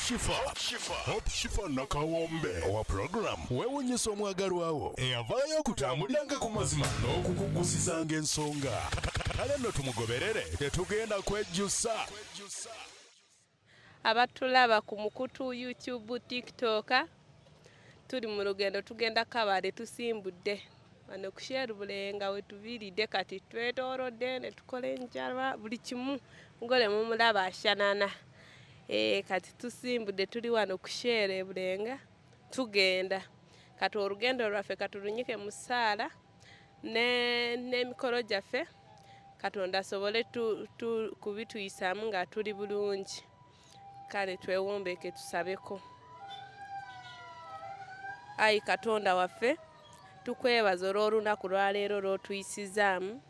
Hope Shifa nakawombe owa program wewunyisa omwagalwawo eyavaayo okutambuliranga ku mazima n'okukugusisanga ensonga. Kale nno tumugoberere tetugenda kwejjusa. Abatulaba ku mukutu YouTube, TikTok tuli mu lugendo tugenda Kabale tusimbudde wano ku Sherbulenga wetuviiridde kati twetoolodde ne tukola enjala buli kimu ngole mumulaba ashanana. Kati tusimbudde tuli wano ku Sherbulenga tugenda kati olugendo lwaffe katulunyike mu ssaala n'emikolo gyaffe Katonda asobole kubituyisaamu nga tuli bulungi. Kale twewombeeke tusabeko. Ayi Katonda waffe tukwebaza olw'olunaku lwaleero lw'otuyisizaamu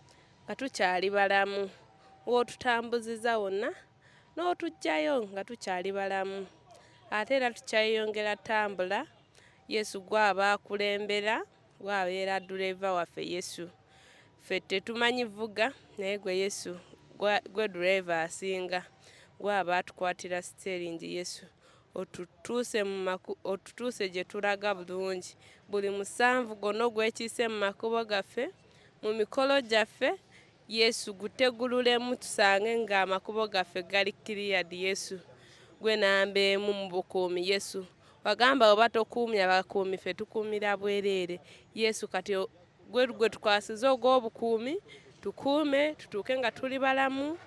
nga tukyali balamu w'otutambuziza wonna n'otujjayo nga tukyali balamu ate era tukyayongera tambula. Yesu gw'aba akulembera gw'abeera duleeva waffe Yesu. Ffe tetumanyi vuga naye gwe Yesu gwe duleeva asinga gw'aba atukwatira siteeringi Yesu. Otutuuse gye tulaga bulungi buli musanvu gonna ogwekiise mu makubo gaffe mu mikolo gyaffe Yesu gutegululemu tusange nga amakubo gaffe gali kiriyadi Yesu. Gwe namba emu mu bukuumi Yesu. Wagamba oba tokuumya bakuumi ffe tukuumira bwereere Yesu. Kati gwe tukwasiza ogw'obukuumi tukuume tutuuke nga tuli balamu,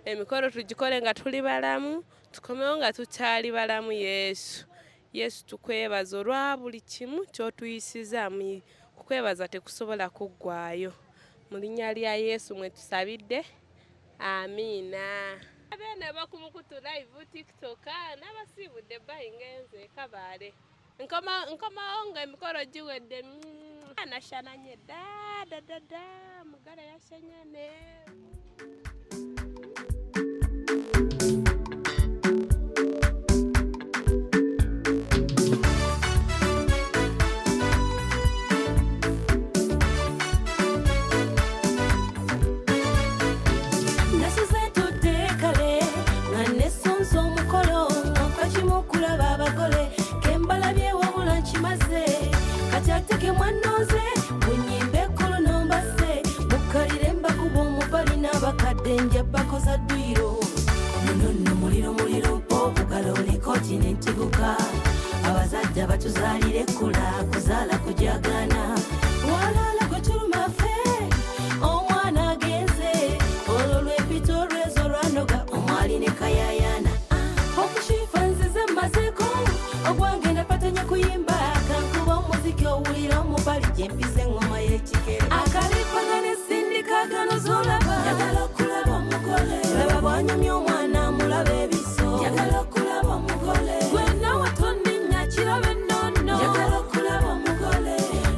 emikolo tugikole nga tuli balamu, tukomewo nga tukyali balamu Yesu. Yesu tukwebaza olwa buli kimu ky'otuyisizaamu. Kukwebaza tekusobola kuggwaayo. Mu linnya lya Yesu mwe tusabidde. Amiina. Abeene bakumukutu live TikTok n'abasiibudde bayingenze Kabale. Nkomawo nga emikolo giwedde. Nashananye da mugala yashanyane. Denja bakoza dwiro nono muliro bugalo likoti n'entiguka abazajja batuzaalire kula kuzaala kujagana walala gweturuma ffe omwana agenze olwo lw'empito lwezo lwanoga omwali ne kayayana okushifa nzize mazeko ogwange napatanya kuyimba kankuba omuziki owulira omubali gyempise engoma y'ekikere akalipagane sindika gano zolaba wanyumya omwana mulabe ebiso yagala okulaba omugole gwena watonenya kirabe nnono yagala okulaba omugole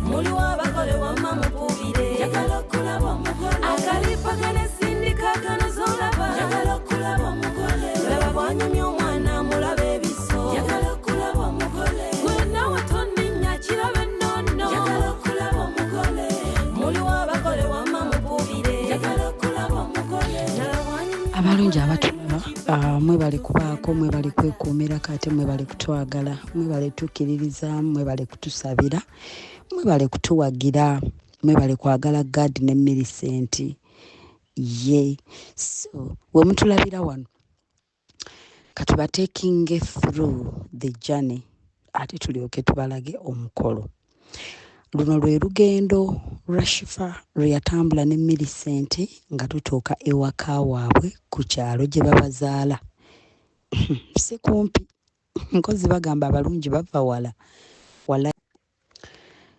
muliwo abagole wamma mukubire yagala okulaba omugole akalipagane sindika gano zolaba yagala okulaba omugole laba wanyumya omwana mulabe ebiso yagala okulaba omugole gwena watonenya kirabe nnono yagala okulaba omugole muliwo abagole wamma mukubire yagala okulaba omugole. Abalungi abatulaba mwebale kubaako, mwebale kwekuumira kati, mwebale kutwagala, mwebale tukkiririzaamu, mwebale kutusabira, mwebale kutuwagira, mwebale kwagala God ne Millicent. So we mutulabira wano katuba taking through the journey ate tulyoke tubalage omukolo. Luno lwe lugendo Rashifa lwe yatambula ne Millicent nga tutuuka ewaka waabwe ku kyalo gye babazaala. Si kumpi, nkozi bagamba abalungi bava wala.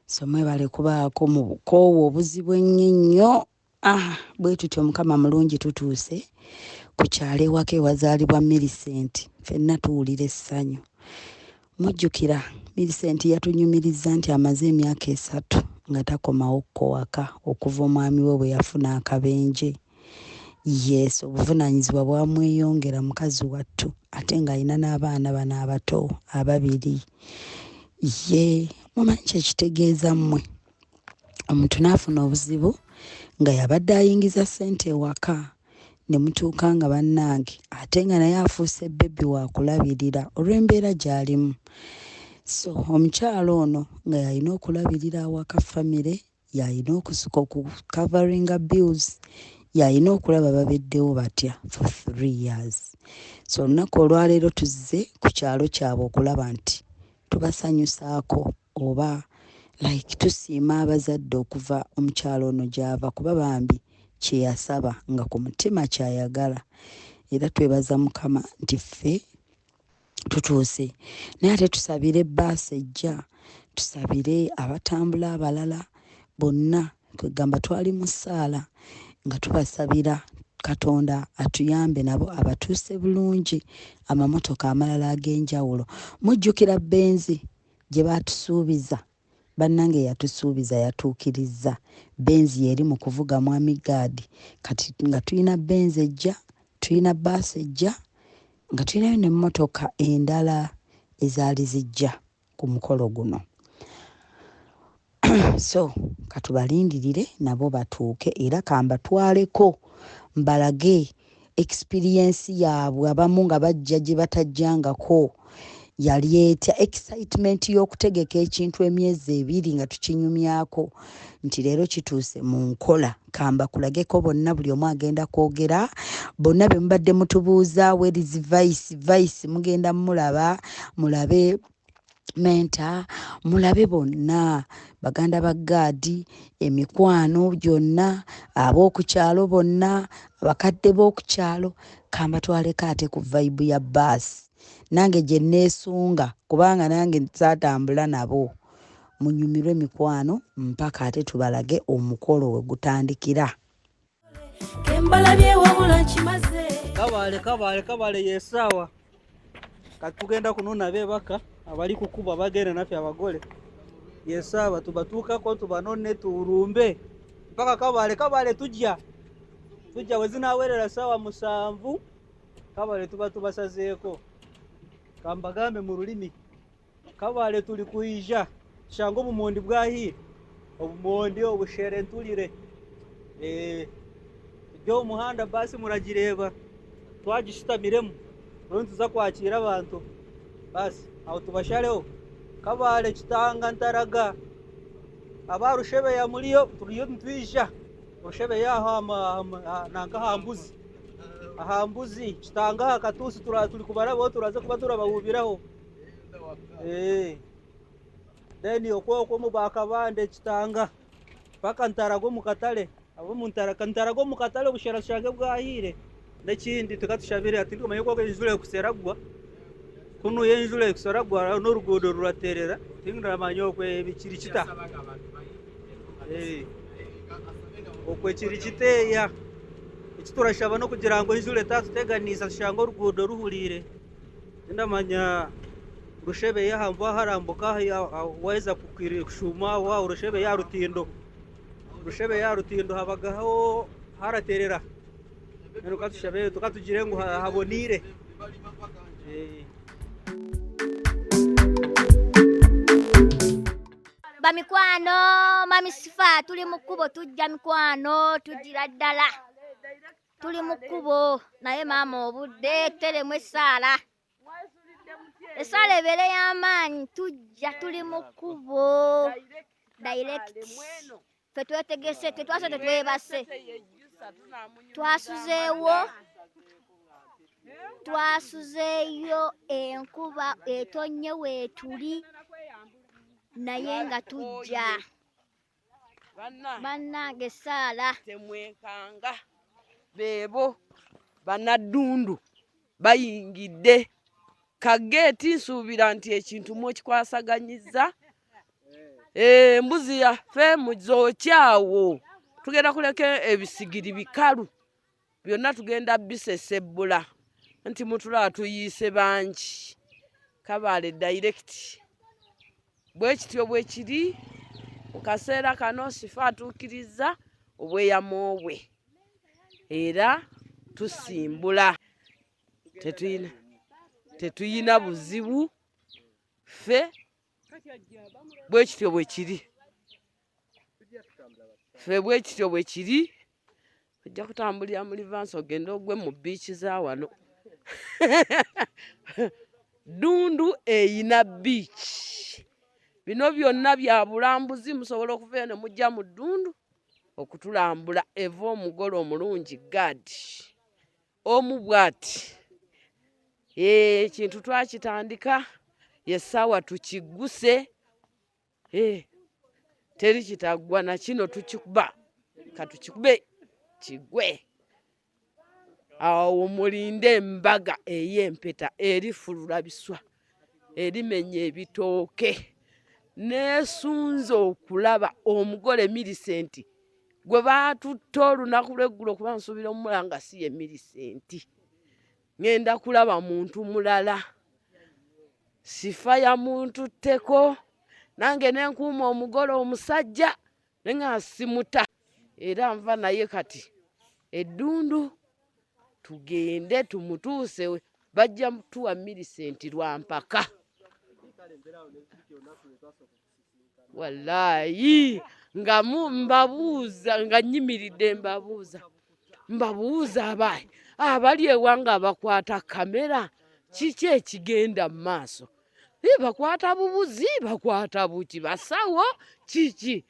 So mwebale kubaako mu bukoowu obuzibu ennyo. Bwe tutyo Mukama mulungi tutuuse ku kyalo ewaka ewazaalibwa Millicent. Ffenna tuwulira essanyu. Mujjukira Millicent yatunyumiriza nti amaze emyaka 3 nga takomawo ko waka okuva omwami we bwe yafuna akabenje. Yes, obuvunaanyizibwa bwamweyongera mukazi wattu ate ng'alina n'abaana bano abato 2. Mumanyi kyekitegeeza mmwe omuntu n'afuna obuzibu nga yabadde ayingiza ssente ewaka ne mutuuka nga bannange ate nga naye afuuse bebbi wa kulabirira olw'embeera gy'alimu. So omukyalo ono nga yalina okulabirira awaka famire, yalina okusuka okukavaringa bills, yalina okulaba babeddewo batya for 3 years. So olunaku olwaleero tuzze ku kyalo kyabwe okulaba nti tubasanyusaako oba like tusiima abazadde okuva omukyalo ono gy'ava kuba bambi kye yasaba nga ku mutima kyayagala. Era twebaza Mukama nti ffe tutuuse. Naye ate tusabire bbaasi ejja, tusabire abatambula abalala bonna, kwegamba twali mu ssaala nga tubasabira Katonda atuyambe nabo abatuuse bulungi amamotoka amalala ag'enjawulo. Mujjukira Benzi gye baatusuubiza, bannange yatusuubiza yatuukirizza. Benzi yeri mu kuvuga Mwami Gaadi, kati nga tulina Benzi ejja, tulina bbaasi ejja, nga tulinayo n'emmotoka endala ezaali zijja ku mukolo guno. So katubalindirire nabo batuuke era kambatwaleko mbalage experience yaabwe. Abamu nga bajja gye batajjangako yali etya excitement y'okutegeka ekintu emyezi 2 nga tukinyumyako nti leero kituuse mu nkola. Kamba kulageko bonna buli omu agenda kwogera, bonna be mubadde mutubuuza where is vice mugenda mulaba, mulabe menta, mulabe bonna baganda ba Gaadi, emikwano gyonna, ab'okukyalo bonna, abakadde b'okukyalo. Kamba twaleka ate ku vibe ya bus. Nange gye neesunga kubanga nange saatambula nabo. Munyumirwe mikwano mpaka ate tubalage omukolo we gutandikira. Kabale yesawa katugenda kunona bebaka abali kukuba bagenda naffe abagole yesawa tubatuukako tubanone turumbe mpaka kabale tujja wezinawerera sawa 7 kabale tuba tubasazeeko. Kambagambe mu lulimi kabale tuli kuija shango obumondi bwahire obumondi obushere ntulire tujja omuhanda basi muragireba twagishitamiremu olwo tuza kwakira abantu basi aho tubashareho kabale kitanga ntaraga abarushebe ya muliyo tuliyo ntwija rushebe yaho nanka hambuzi kitanga akatusi tuli kubarabo turaza kuba turabahubiraho then okwo mu bakabande kitanga paka ntarago mukatale abo ntarago mukatale bushara shange bwahire n'ekindi tukatushabire ati tumenye ko enjure kuseragwa kuno yenjure kuseragwa n'urugodo ruraterera tingira manyo kwe bikiri kita okwe kiri kiteya ikiturashaba no kugira ngo injure tatuteganisa shango urugodo ruhurire ndamanya rushebe yahamva harambuka waweza kushuma wa rushebe ya rutindo habagaho haraterera nuko tushabe tukatugire ngo habonire bamikwano mami sifa tuli mukubo tujja mikwano tugira ddala tuli mukubo naye mama obudde teremwe sala esala ebere y'amaanyi tujja tuli mukubo direct twetegese twase twebase twasuzeeyo enkuba etonye weetuli naye nga tujja bannange saala temwekanga beebo banaddundu bayingidde kageeti nsuubira nti ekintu mukikwasaganyiza embuzi yaffe muzookyawo tugenda kuleka ebisigiri bikalu byonna tugenda bisesebbula nti mutula tuyiise bangi kabale direct bwe kityo bwe kiri mu kaseera kano sifa atuukiriza obweyamo bwe era tusimbula tetuyina buzibu ffe bwe kityo bwe kiri ojja kutambulira mu Livansi ogenda ogwe mu biici za wano. Ddundu eyina biici. Bino byonna bya bulambuzi, musobola okuva eno mujja mu Ddundu okutulambula. Eva omugole omulungi Gadi omu bw'ati. Ekintu twakitandika yessaawa tukiguse. Teri kitaggwa na kino tukikuba. Katukikube kigwe. Awo mulinde embaga ey'empeta erifulula biswa, erimenya ebitooke. Neesunze okulaba omugole Millicent gwe baatutta olunaku lw'eggulo kuba nsuubira omulanga si ye Millicent. Ngenda kulaba muntu mulala. Sifa ya muntu tteko. Nange nenkuuma omugole omusajja nenga simuta. Era nva naye kati Eddundu tugende tumutuuse. Bajja tuwa Millicent lwa mpaka. Wallahi nga mbabuuza nga nyimiridde mbabuuza abali ewanga bakwata kamera kiki ekigenda mu maaso. Bakwata bubuzi, bakwata buki, basawo kiki.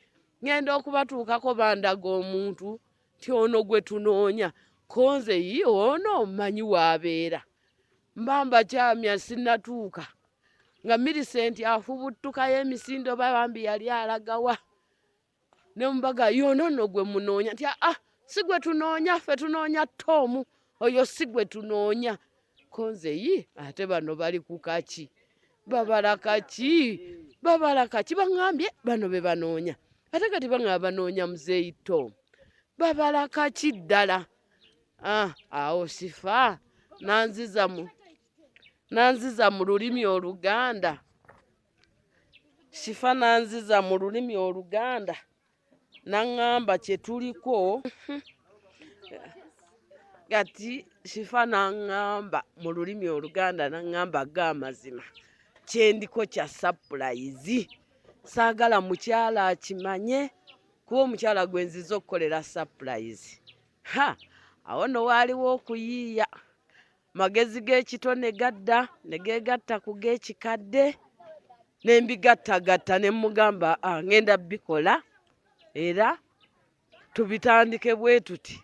Ngenda okubatuukako bandaga omuntu ti ono gwe tunoonya. Konze ye ono mmanyi waabeera. Mbamba kyamya sinnatuuka. Nga Millicent afubuttukayo emisindo bambi yali alagawa. Ne mbaga yono no gwe munoonya. Nti si gwe tunoonya, ffe tunoonya Tomu. Oyo si gwe tunoonya. Konze ye ate bano bali ku kaki. Babala kaki bangambye bano be banoonya. Ate kati bangamba banoonya muzeeyi Tomu. Babala kaki ddala. Awo Sifa nanziza mu lulimi Oluganda. Sifa nanziza mu lulimi Oluganda. Naŋŋamba kye tuliko. Kati Sifa naŋŋamba mu lulimi Oluganda naŋŋamba g'amazima. Kyendiko kya surprise. Saagala mukyala akimanye kuba omukyala gwe nziza okukolera surprise. Awo no waaliwo okuyiiya. Magezi g'ekitone gadda ne geegatta ku g'ekikadde ne mbigattagatta ne mugamba ngenda bikola era tubitandike bwe tuti.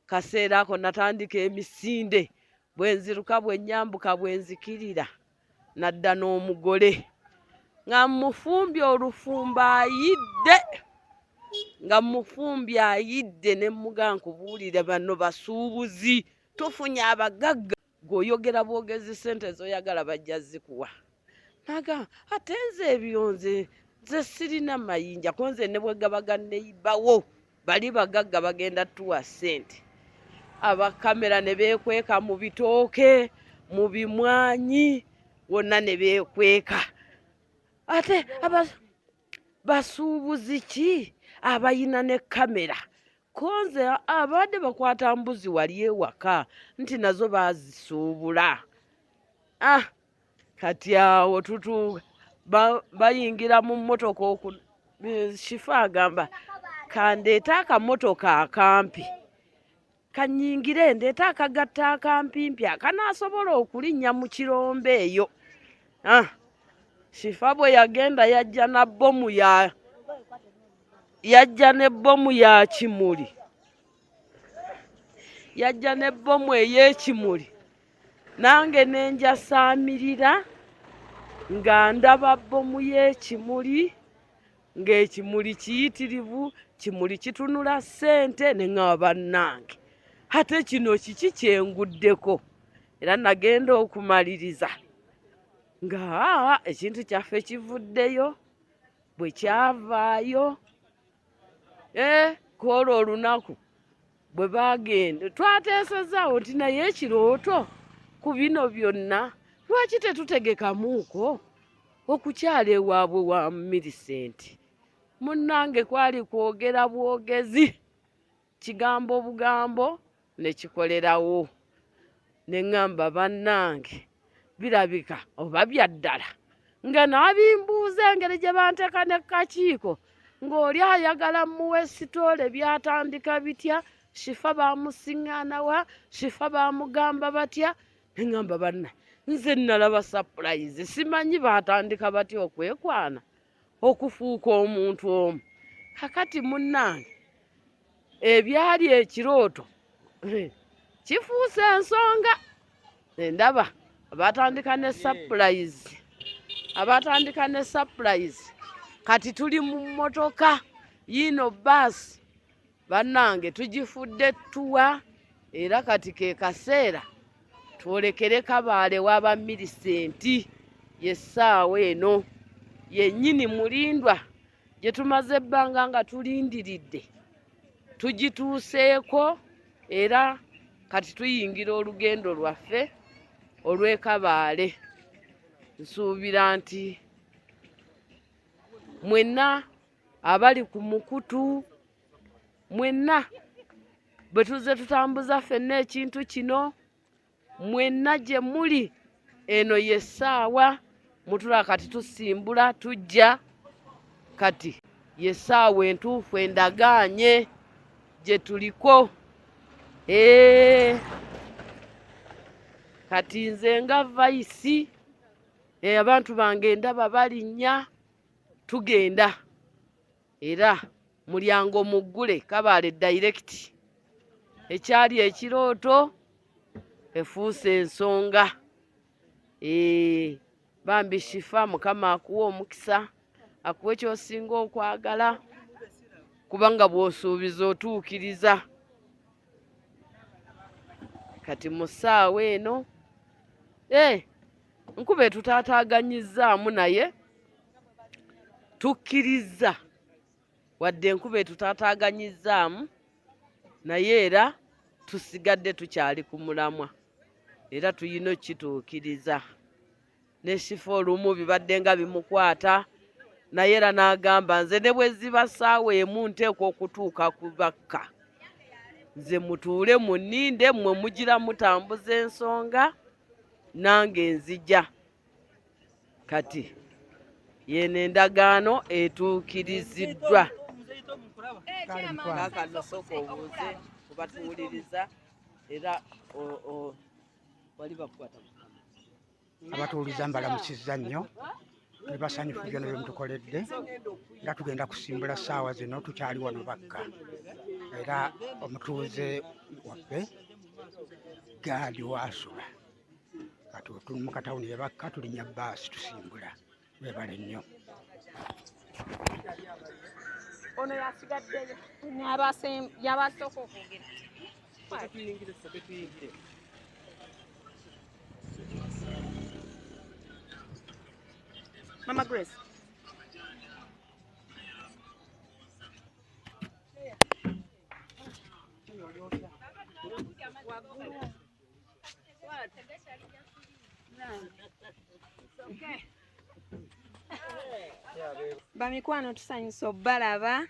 Kaseera ako natandika emisinde bwe nziruka bwe nyambuka bwe nzikirira nadda n'omugole nga mufumbye olufumba ayidde. Nga mufumbye ayidde ne mugankubuulire bano basuubuzi tufunye abagagga. G'oyogera bwogezi sente z'oyagala bajja zikuwa. Naga ate nze ebyonze nze sirina mayinja konze ne bwe gabaga neibawo bali bagagga bagenda tuwa sente. Abakamera ne beekweka mu bitooke mu bimwanyi wonna ne beekweka. Ate basuubuzi ki abayina ne kamera. Konze abadde bakwata mbuzi wali ewaka nti nazo baazisuubula. Kati awo bayingira mu mmotoka Sifa agamba kandeeta akamotoka akampi kanyingire ndeeta akagatta akampimpi akanaasobola okulinnya mu kirombe eyo. Sifa bwe yagenda yajja ne bbomu ya kimuli. Yajja ne bbomu ey'ekimuli. Nange ne njasaamirira nga ndaba bbomu y'ekimuli ng'ekimuli kiyitirivu, kimuli kitunula ssente ne ŋŋaba bannange. Ate kino kiki kyenguddeko era nagenda okumaliriza nga ekintu kyaffe kivuddeyo bwe kyavaayo. Kwolwo olunaku bwe bagenda twateesezaawo nti naye ekirooto ku bino byonna lwaki tetutegekamuuko okukyala ewaabwe wa Millicent. Munnange kwali kwogera bwogezi kigambo bugambo ne kikolerawo. Ne ŋŋamba bannange birabika oba bya ddala nga naabimbuuza engeri gye banteeka ne kakiiko ng'oli ayagala muwe sitoole byatandika bitya Shifa bamusiŋŋaana wa, Shifa bamugamba batya. Ne ŋŋamba banna nze nalaba surprise, simanyi baatandika batya okwekwana okufuuka omuntu omu. Kakati munnange ebyali ekirooto kifuuse ensonga. Ndaba abatandika ne surprise. Kati tuli mu mmotoka yino baasi bannange tugifudde tuwa, era kati ke kaseera twolekere Kabaale waba Milicenti. Yessaawa eno yennyini mulindwa gye tumaze ebbanga nga tulindiridde tugituuseeko, era kati tuyingira olugendo lwaffe olw'e Kabaale. Nsuubira nti mwenna abali ku mukutu, mwenna bwe tuze tutambuza ffenna ekintu kino, mwenna gye muli eno yessaawa mutula kati tusimbula tujja, kati yessaawa entuufu endagaanye gye tuliko. Kati nze nga Vice abantu bange ndaba balinnya, tugenda era mulyango muggule Kabaale direct. Ekyali ekirooto efuuse ensonga. Bambi Shifa Mukama akuwa omukisa, akuwe ky'osinga okwagala, kubanga bw'osuubiza otuukiriza. Kati mu ssaawa eno nkuba etutaataaganyizaamu naye tukkiriza, wadde enkuba etutaataaganyizaamu naye era tusigadde tukyali ku mulamwa, era tuyina okituukiriza. Ne Shifa olumu bibadde nga bimukwata, naye era n'agamba nze ne bwe ziba ssaawa emu nteekwa okutuuka ku bakka, nze mutuule munninde, mmwe mugira mutambuza ensonga, nange nzija. Kati yeno endagaano etuukiriziddwa. Kaakano sooka obuuze kubatuwuliriza era wali bakukwata abatuwuliza mbalamusizza nnyo, tuli basanyufu byonna bye mutukoledde, era tugenda kusimbula ssaawa zino tukyali wano bakka, era omutuuze waffe gaadi waasula. Kati tuli mu katawuni ye bakka tulinnya baasi tusimbula. Webale nnyo. Ono yasigaddeyo yabasooka okwogera. Mama Grace. Bamikwano tusanyusa obbalaba,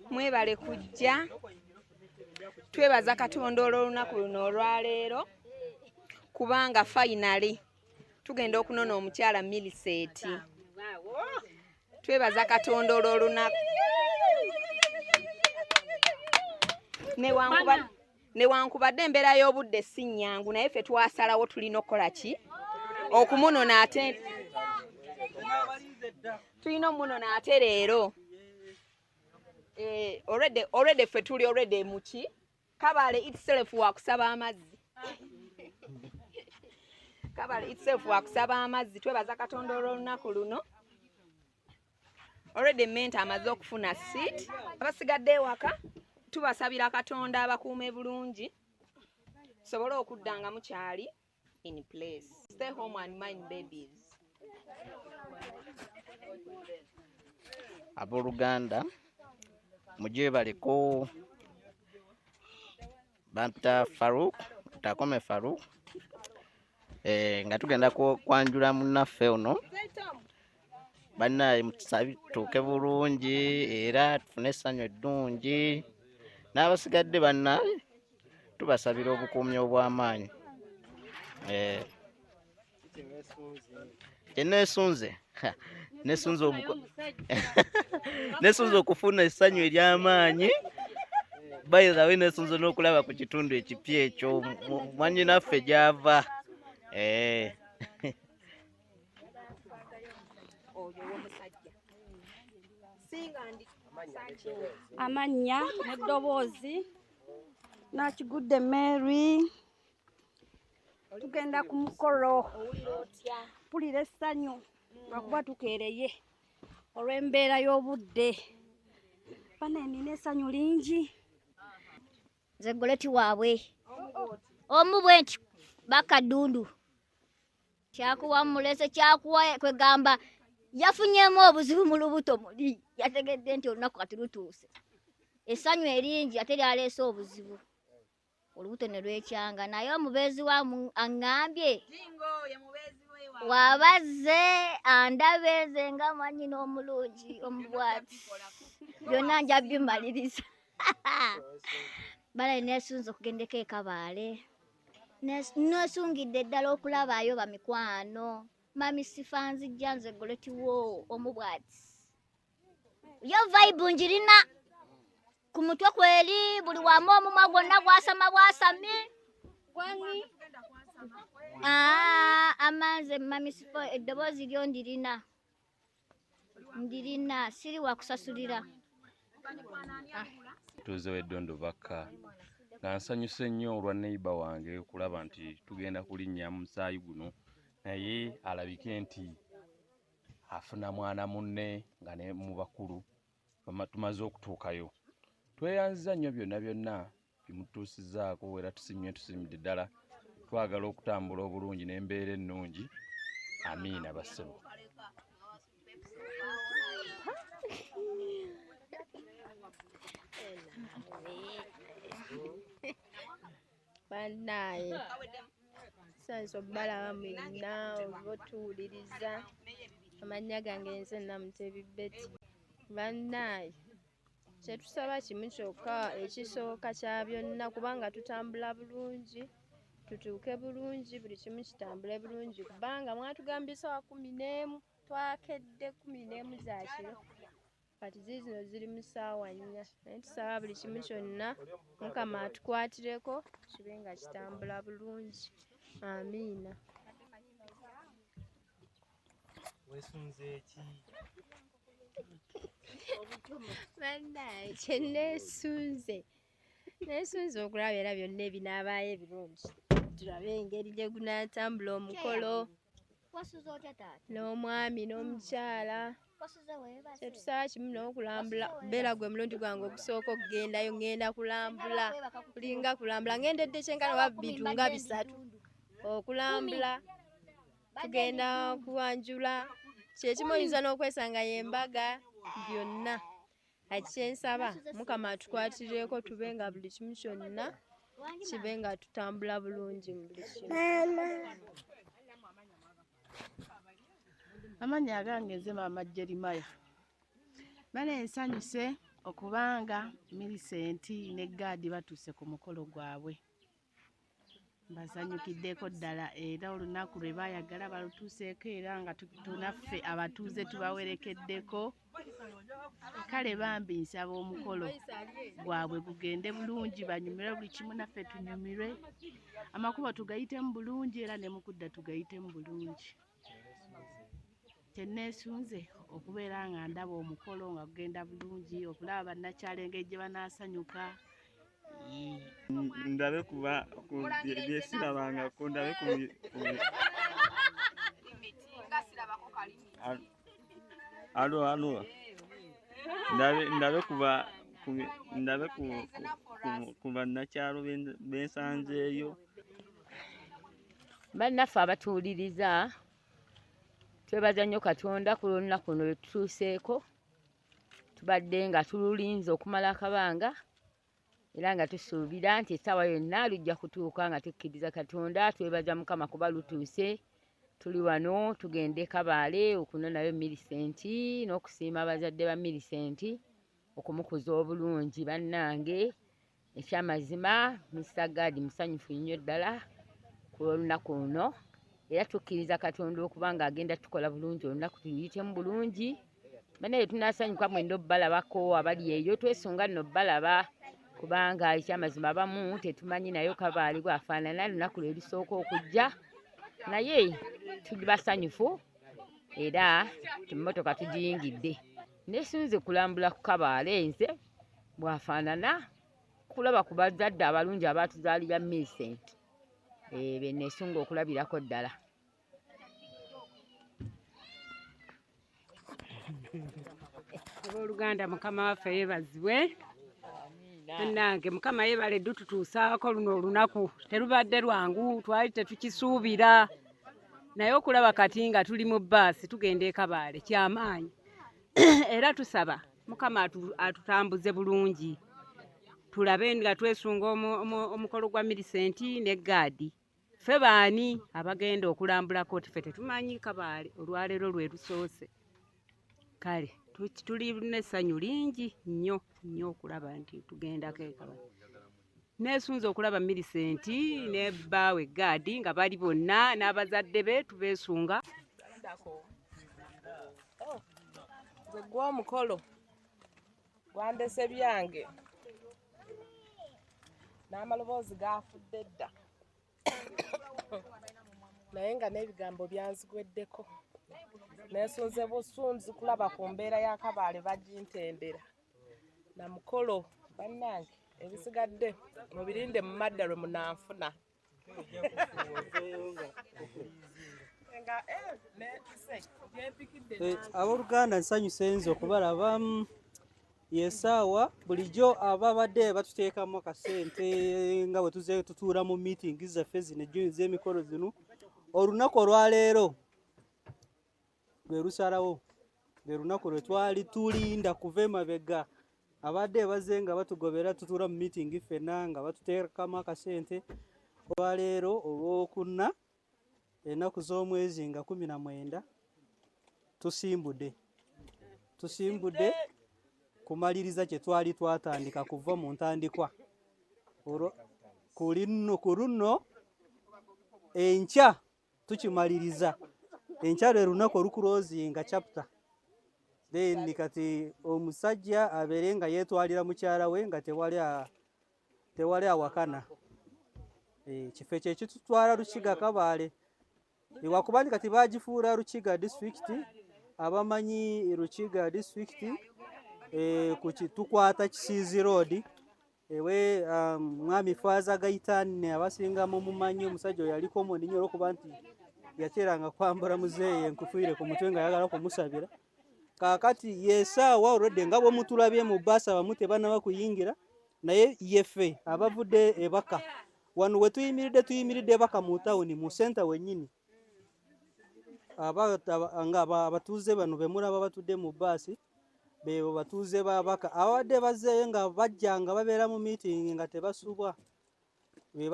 mwebale kujja, twebaza Katonda olw'olunaku luno olwaleero, kubanga finally tugenda okunona omukyala Milicenti. Twebaza Katonda olw'olunaku newankubadde embeera y'obudde si nnyangu, naye ffe twasalawo tulina okukola ki? Okumunona ate tulina omunona ate leero. Already ffe tuli already muki Kabaale itself wakusaba amazzi. Kabaale itself wakusaba amazzi. Twebaza Katonda olw'olunaku luno. Already menta amaze okufuna seat. Abasigadde ewaka tubasabira Katonda abakuume bulungi, sobole okuddanga mukyali in place. Stay home and mind babies. Abooluganda mujye baliko banta Farouk takome Farouk nga tugenda kwanjula munnaffe ono bannaye mutusabituuke bulungi era tufune essanyu eddungi, n'abasigadde bannaye tubasabira obukuumi obw'amaanyi. Nesunze okufuna essanyu ery'amaanyi by the way nesunze n'okulaba ku kitundu ekipya ekyo mwannyinaffe gy'ava. Amannya n'eddoboozi Nakigudde Mary. Tugenda ku mukolo mpulira essanyu lwakuba tukeereye olw'embeera y'obudde. Bane nina essanyu lingi. Nze Goleti waabwe omu bwe nti bakadundu kyakuwa mulese kyakuwa kwegamba yafunyemu obuzibu mu lubuto muli yategedde nti olunaku kati lutuuse. Essanyu eringi ate lyaleese obuzibu olubuto ne lwekyanga naye omubeezi wamu aŋŋambye wabazze andabeeze nga mwannyina omulungi omubwati byonna nja bimaliriza. Bala nesunze okugendeko ekabaale nesungidde ddala okulabaayo bamikwano mami sifa nzijja nze Goleti wo omubwati yo vibe njirina ku mutwe kweri buli wamu omumwa gwonna gwasama bwasamye amanze mami sifa eddoboozi lyo ndirina siri wakusasulira. Tuze w'Eddondo Bakka nga nsanyuse nnyo olwa neighbor wange okulaba nti tugenda kulinnya mu musaayi guno naye alabike nti afuna mwana munne nga ne mu bakulu tumaze okutuukayo. Tweyanziza nnyo byonna bimutuusizaako era tusimidde ddala twagala okutambula obulungi n'embeera ennungi. Amiina bassebo. Bannaye sanso balaba mwina obotuwuliriza amannya gange nze Namutebi Betty. Bannaye kyetusaba kimu kyokka ekisooka kya byonna kubanga tutambula bulungi tutuuke bulungi buli kimu kitambule bulungi kubanga mwatugambye sawa 11 twakedde 11 za kiro kati zino ziri mu ssaawa 4 naye tusaba buli kimu kyonna Mukama atukwatireko kibe nga kitambula bulungi. Amiina. Bannaye kyeneesunze okulaba era byonna ebinaabaayo ebirungi tulabe engeri gye gunaatambula omukolo n'omwami n'omukyala. Kyetusaba kimu n'okulambula beera gwe mulundi gwange ogusooka okugendayo ngenda kulambula kulinga kulambula ngendedde kyenkana wa bintu nga 3 okulambula tugenda kuwanjula kyekimu oyinza n'okwesanga y'embaga byonna. Kyensaba Mukama atukwatireko tube nga buli kimu kyonna kibe nga tutambula bulungi mu buli kimu. Amannya agange nze Maama Jerimaya. Bale nsanyuse okubanga Millicent ne Gadi batuuse ku mukolo gwabwe. Mbasanyukiddeko ddala era olunaku lwe baayagala balutuuseeko era nga tunaffe abatuuze tubawerekeddeko. Kale bambi nsaba omukolo gwabwe gugende bulungi banyumirwe buli kimu naffe tunyumirwe. Amakubo tugayitemu bulungi era ne mukudda tugayitemu bulungi. Kyeneesunze okubeera nga ndaba omukolo nga gugenda bulungi okulaba bannakyalo engeri gye banaasanyuka. Ndabe kuba byesirabangako ndabe ndabe ku bannakyalo bensanzeeyo. Bannaffe abatuwuliriza twebaza nnyo Katonda ku lunaku luno lwe tutuuseeko. Tubadde nga tululinze okumala akabanga era nga tusuubira nti essaawa yonna lujja kutuuka nga tukkiriza Katonda. Twebaza Mukama kuba lutuuse. Tuli wano tugende Kabaale okunonayo Millicent n'okusiima abazadde ba Millicent okumukuza obulungi. Bannange ekyamazima Mr. Gadi musanyufu nnyo ddala ku lunaku luno era tukkiriza Katonda okuba ng'agenda tukola bulungi olunaku tuyitemu bulungi. Banaye tunaasanyuka mwendo balabako abali eyo twesunga nno balaba kubanga ekyamazima abamu tetumanyi nayo Kabaale bwafaanana lunaku lwe lusooka okujja naye tuli basanyufu era emmotoka tugiyingidde neesunze kulambula ku Kabaale nze bwafaanana kulaba ku bazadde abalungi abatuzaalira Millicent be neesunga okulabirako ddala. Abooluganda Mukama waffe yeebazibwe. Bannange Mukama yeebale dututuusaako luno olunaku terubadde lwangu twali tetukisuubira naye okulaba kati nga tuli mu bbaasi tugenda e Kabaale kyamaanyi era tusaba Mukama atutambuze bulungi tulabe nga twesunga omukolo gwa Millicent ne Gaadi ffe baani abagenda okulambulako ffe tetumanyi Kabaale olwaleero lwe lusoose kale tuli n'essanyu lingi nnyo nnyo okulaba nti tugendako e Kabaale. Neesunze okulaba Millicent ne bbaawe Gaadi nga bali bonna n'abazadde be tubeesunga. Nze gw'omukolo gwandese byange n'amaloboozi gaafudde dda naye nga n'ebigambo byanzigweddeko neesunze busunzi kulaba ku mbeera ya Kabaale bagintendera na mukolo bannange ebisigadde mubirinde mu madda lwe munanfuna. Abooluganda nsanyuse nze okubalaba yesaawa bulijjo ababadde batuteekamu akasente nga bwe tuze tutuula mu miitingi zaffe zino ez'emikolo zino olunaku olwaleero lwe lusalawo lwe lunaku lwe twali tulinda kuva emabega abadde baze nga batugobera tutuula mu miitingi ffenna nga batuteekamu akasente olwaleero olwokuna ennaku z'omwezi nga 19 tusimbudde kumaliriza kye twali twatandika kuva mu ntandikwa ku luno enkya tukimaliriza enkya lwe lunaku olukulozinga chapter then kati omusajja abeere nga yeetwalira mukyala we nga tewali awakana kifo ekyo ekitutwala Lukiga Kabaale ewakubani kati bagifuula Lukiga district abamanyi Lukiga district tukwata Kisiizi road ewe mwami Faaza Gaitani abasingamu mumanyi omusajja oyo yaliko omundi nnyo olwokuba nti yateranga kwambula muzeeye enkufiire ku mutwe nga ayagala kumusabira kaakati yesaawa olwedde nga bwe mutulabye mu bbaasi abamu tebanaba kuyingira naye yeffe abavudde ebaka wano we tuyimiridde ebaka mu tawuni mu senta wennyini nga abatuuze bano be mulaba batudde mu bbaasi bebo batuuze babaka abadde bazeeyo nga bajja nga babeera mu miitingi nga tebasubwa we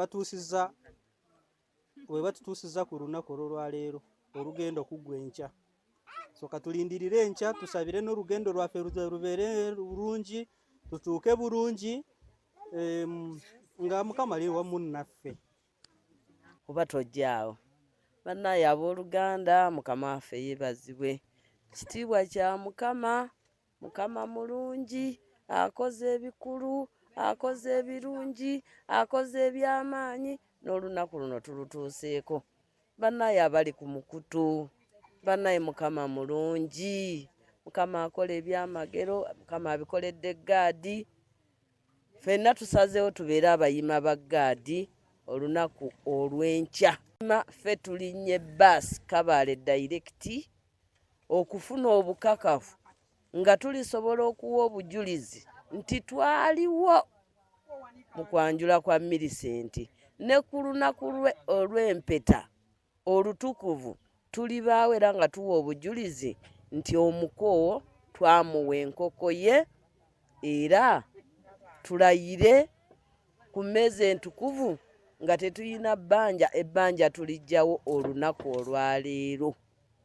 batutuusiza ku lunaku olwaleero olugendo okuggwa enkya so katulindirire enkya tusabire n'olugendo lwaffe lubeere bulungi tutuuke bulungi nga Mukama ali wamu naffe kuba tojjaawo bannaye abooluganda Mukama waffe yeebazibwe kitiibwa kya Mukama mulungi akoze ebikulu akoze ebirungi akoze ebyamaanyi n'olunaku luno tulutuuseeko bannaye abali ku mukutu bannaye Mukama mulungi Mukama akola ebyamagero Mukama abikoledde Gaadi ffenna tusazeewo tubeere abayima ba Gaadi olunaku olw'enkya ffe tulinnye bbaasi Kabaale direct okufuna obukakafu nga tulisobola okuwa obujulizi nti twaliwo mu kwanjula kwa Millicent ne ku lunaku lwe olw'empeta olutukuvu tulibaawo era nga tuwa obujulizi nti omukoowo twamuwa enkoko ye era tulayire ku mmeeza entukuvu nga tetuyina bbanja ebbanja tulijjawo olunaku olwaleero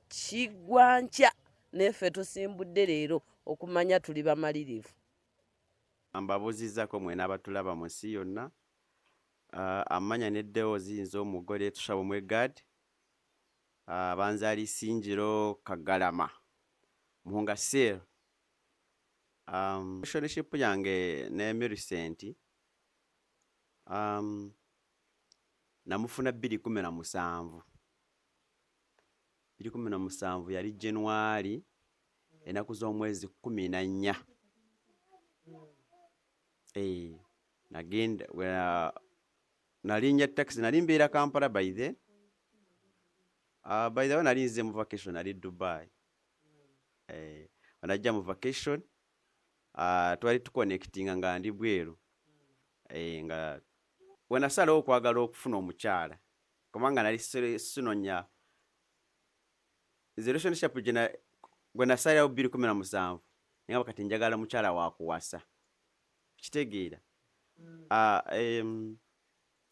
kiggwa nkya neffe tusimbudde leero okumanya tuli bamalirivu. Mbabuuzizaako mwena abatulaba mu nsi yonna amanya n'eddoboozi nze omugole Tusaba Omwegaadi banzaali Sinjiro Kagalama Muhunga Sale relationship yange ne Millicent namufuna 2017 2017 yali January enaku z'omwezi 14 nagenda nalinnya taxi nali mbeera Kampala by the way nali nze mu vacation nali Dubai wanajja mu vacation twali tuconnectinga nga ndi bweru nga wenasalawo okwagala okufuna omukyala kubanga nali sinonya the relationship gwe nasalawo 2017 nga kati njagala mukyala wakuwasa kitegeera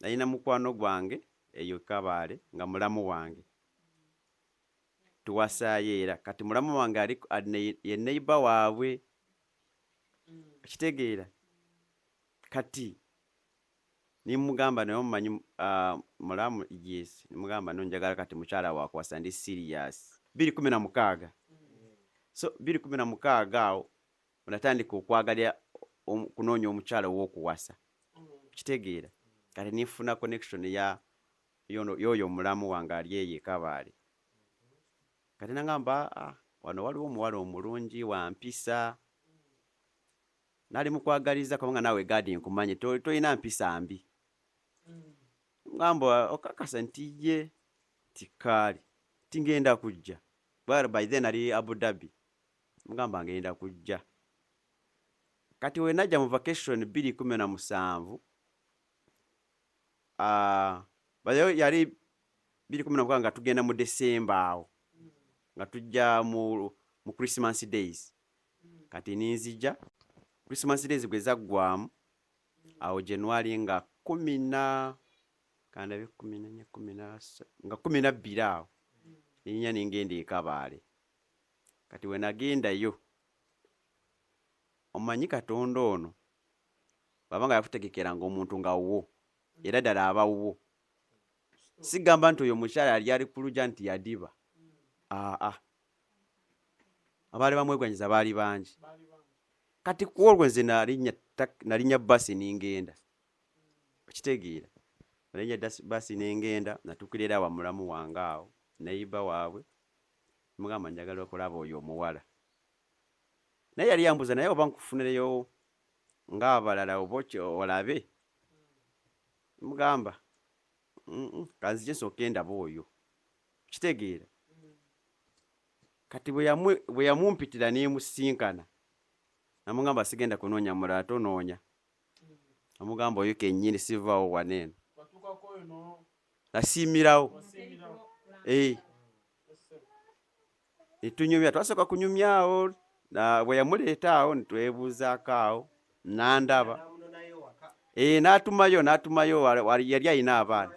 nalina mukwano gwange eyo Kabale nga mulamu wange tuwasaayo era kati mulamu wange ali ye neighbor waabwe kitegeera kati nimugamba naye omumanyi mulamu yes nimugamba nonjagala kati mukyala wakuwasa ndi serious 2016 so 2016 awo natandika okwagalya kunoonya omukyala w'okuwasa kitegeera kati nifuna connection ya yoyo mulamu wange ali eyo Kabale kati nangamba wano waliwo omuwala omulungi wampisa nali mukwagaliza kubanga nawe gadi nkumanyi toyina mpisa mbi ngamba okakasa nti ye tikali tingenda kujja by then ali Abu Dhabi mugamba ngenda kujja kati we najja mu vacation 2017 bayo yali 2017 nga tugenda mu December awo nga tujja mu Christmas days kati ninzija Christmas days gwe zaggwamu awo January nga 10 kandabe 14 nga 12 awo ninya ningenda e Kabale kati we nagendayo omanyi Katonda ono babanga yakutegekeranga omuntu nga wo era ddala abawo sigamba nti oyo mukyala yali kuluja nti yadiba abaali bamwegwanyiza baali bangi kati kwolwe nze nalinya basi ningenda okitegeera nalinya basi ningenda natukirira wa mulamu wange awo neighbor waabwe mugamba njagala okulaba oyo omuwala naye yali yambuza naye oba nkufunireyo ng'abalala oba olabe mugamba kanzije nsooke ndaba oyo kitegeera kati bwe yamumpitira neemusinkana namugamba sigenda kunoonya mulala tonoonya namugamba oyo kennyini sivaawo waneeno nasiimirawo netunyumya twasooka kunyumyawo bwe yamuleeta awo netwebuuzaako awo nandaba n'atumayo yali alina abaana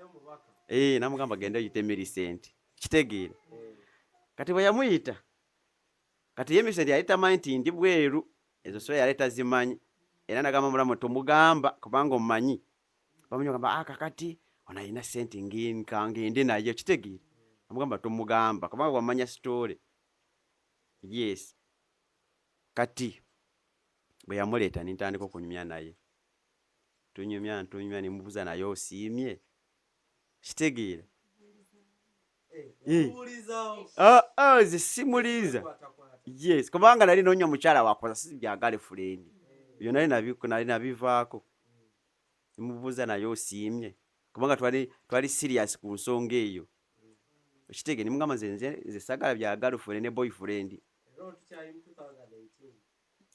namugamba genda oyite Millicent kitegeera kati bwe yamuyita kati ye Millicent yali tamanyi nti ndi bweru ezo so yali tazimanyi era nagamba mulamu tomugamba kubanga omumanyi bamunyogamba kakati ono alina sente ngende nayo kitegeera namugamba tomugamba kubanga wamanya story yes kati bwe yamuleeta nintandika okunyumya naye tunyumya nimubuuza naye osiimye kitegeera ze simuliiza yes kubanga nali noonya mukyala wakoza si byagale fulendi byo nali nabivaako nimubuuza naye osiimye kubanga twali serious ku nsonga eyo kitegeera nimugamba nze sagala byagale fulendi ne boyfriend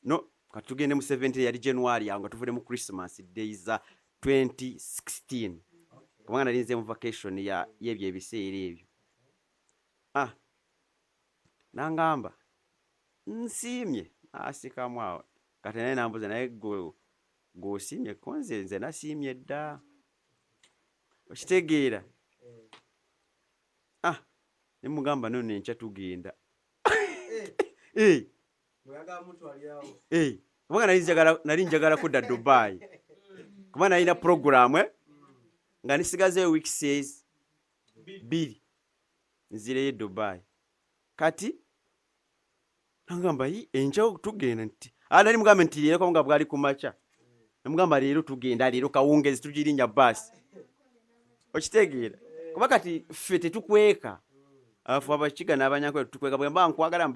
no katugende mu 17 yali January awo nga tuvudde mu Christmas days za 2016 kubanga nali nze mu vacation y'ebyo ebiseera ebyo nangamba nsiimye asikamu awo kati naye nambuza naye gwosiimye ko nze nasiimye dda okitegeera nemugamba none enkya tugenda kubanga nali njagala kudda Dubai kuba nalina programu nga nisigazeyo weeks 2 nzireyo Dubai kati nangamba enkya tugenda nti nali mugambe nti lero nga bwali kumaca nemugamba leero tugenda leero kawungezi tugirinya basi okitegeera kuba kati ffe tetukweka afu abakiga n'abanyankole tukweka bwe mba nkwagala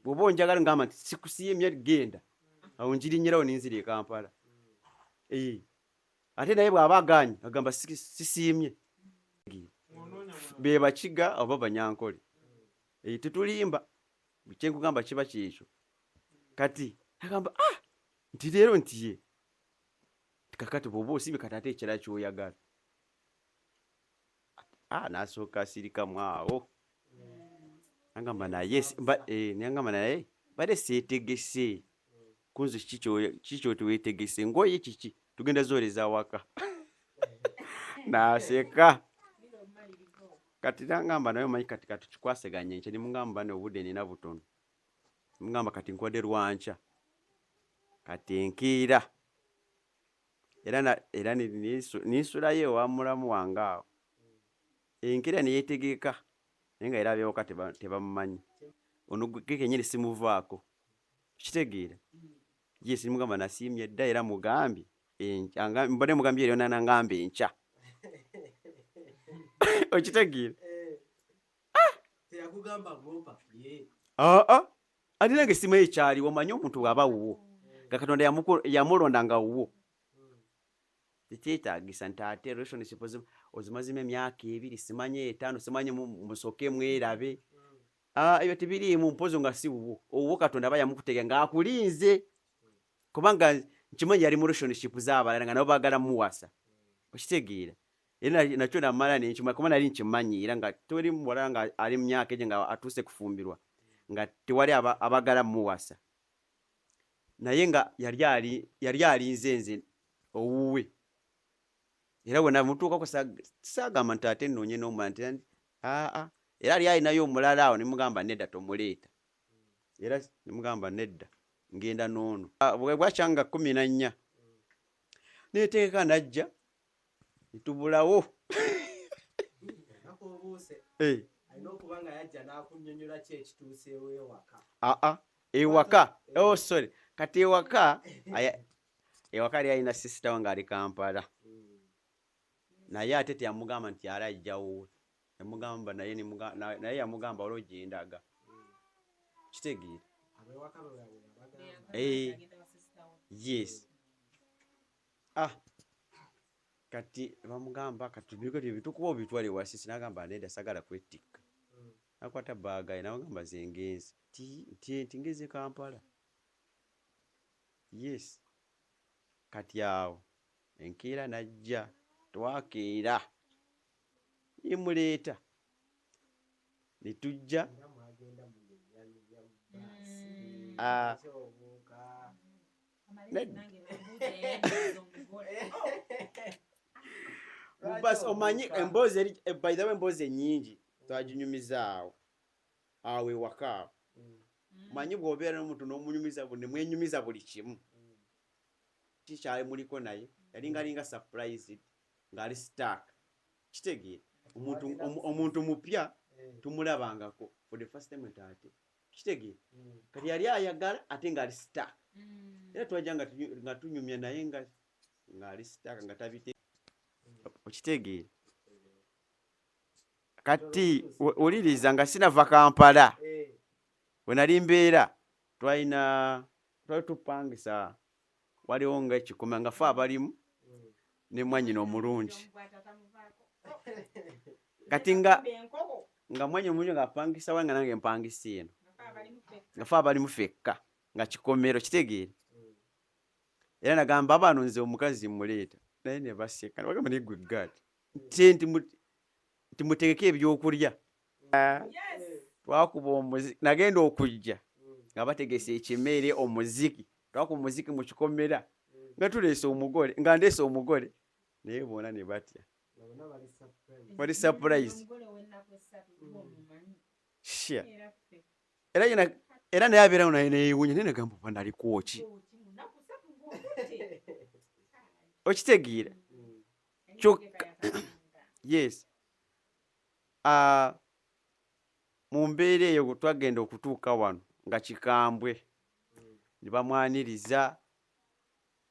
bw'oba onjagala ngamba nti sikusiimye genda awo njirinyirawo ninzira e Kampala ate naye bw'aba aganye agamba sisiimye be bakiga oba banyankole tetulimba kyenkugamba kiba kyekyo kati agamba nti leero nti ye kakati bw'oba osibye kati ate ekirala kyoyagala nasooka asirikamu awo nagamba naye nagamba naye bade seetegese kunze kikyo teweetegese ngoye kiki tugenda zooleza waka naseka kati nagamba naye omanyi kati tukikwaseganya enkya nimugamba ne obudde nina butono nimugamba kati nkodde lwanca kati enkiira era ninsulayo ewa mulamu wange awo enkiira neyeetegeka naye nga era abyewaka tebamumanyi ono gwe kenyini simuvaako kitegeera yes nimugamba nasiimye dda era mugambye mbadde mugambye eryo nanangamba enkya okitegeera ate nange simayo ekyaliwo omanyi omuntu bw'aba wuwo nga Katonda yamulonda nga wuwo tekyetaagisa nti ate relationship ozimazimu emyaka 2 simanyi 5 simanyi musoke mwerabe ebyo tebiriimu mpozo nga si wuwo Katonda aba yamukutegeka ng'akulinze kubanga nkimanyi yali mu relationship z'abalala nga nabo baagala muwasa okitegeera era nakyo namala nenkimanya kuba nali nkimanyiira nga toli muwala nga ali mu myaka egyo nga atuuse kufumbirwa nga tewali abagala muwasa naye nga yali alinze nze owuwe era bwe namutuukako saagamba nti ate nnoonye n'omwana nti era ali alinayo omulala awo nimugamba nedda tomuleeta era nimugamba nedda ngenda n'ono bwe bwakyanga 14 neeteeka najja nitubulawo ewaka sorry kati ewaka ali alina sisita wange ali Kampala naye ate teyamugamba nti ala ajjawo yamugamba naye yamugamba olwo gyendaga kitegeera yes kati bamugamba kati bitukuba obitwale wasisi nagamba nedda sagala kwetikka nakwata baagaye nabagamba zengenzi nti ngeze Kampala yes kati awo enkeera najja twakeera imuleeta netujja basi omanyi emboozi by the way emboozi nyingi twaginyumiza awo ewaka manyi bw'obeera n'omuntu n'omunyumiza nemwenyumiza buli kimu kikyali muliko naye yalingalinga surprised ng'ali stuck kitegeera omuntu mupya tumulabangako for the first time ate kitegeera kati yali ayagala ate ng'ali stuck era twajja nga tunyumya naye ng'ali stuck nga tabite okitegeera kati oliriza nga sinava Kampala we nali mbeera twali tupangisa waliwo nga ekikumi nga fe abalimu ne mwanyina omulungi kati nga mwanyina omulungi ng'apangisa wange nange mpangisa eno nga fe abalimu fekka nga kikomero kitegeera era nagamba abano nze omukazi muleeta naye ne baseka bagamba naye gwe gadi nti mutegeke ebyokulya twakuba omuziki nagenda okujja nga bategese ekimere omuziki twakuba omuziki mu kikomera nga tuleese omugole nga ndeese omugole naye boona ne batya wali surprise era naye abeerawo naye neewunya naye nagamba oba naliko ki okitegeera kyokka yes mu mbeera eyo twagenda okutuuka wano nga kikambwe ne bamwaniriza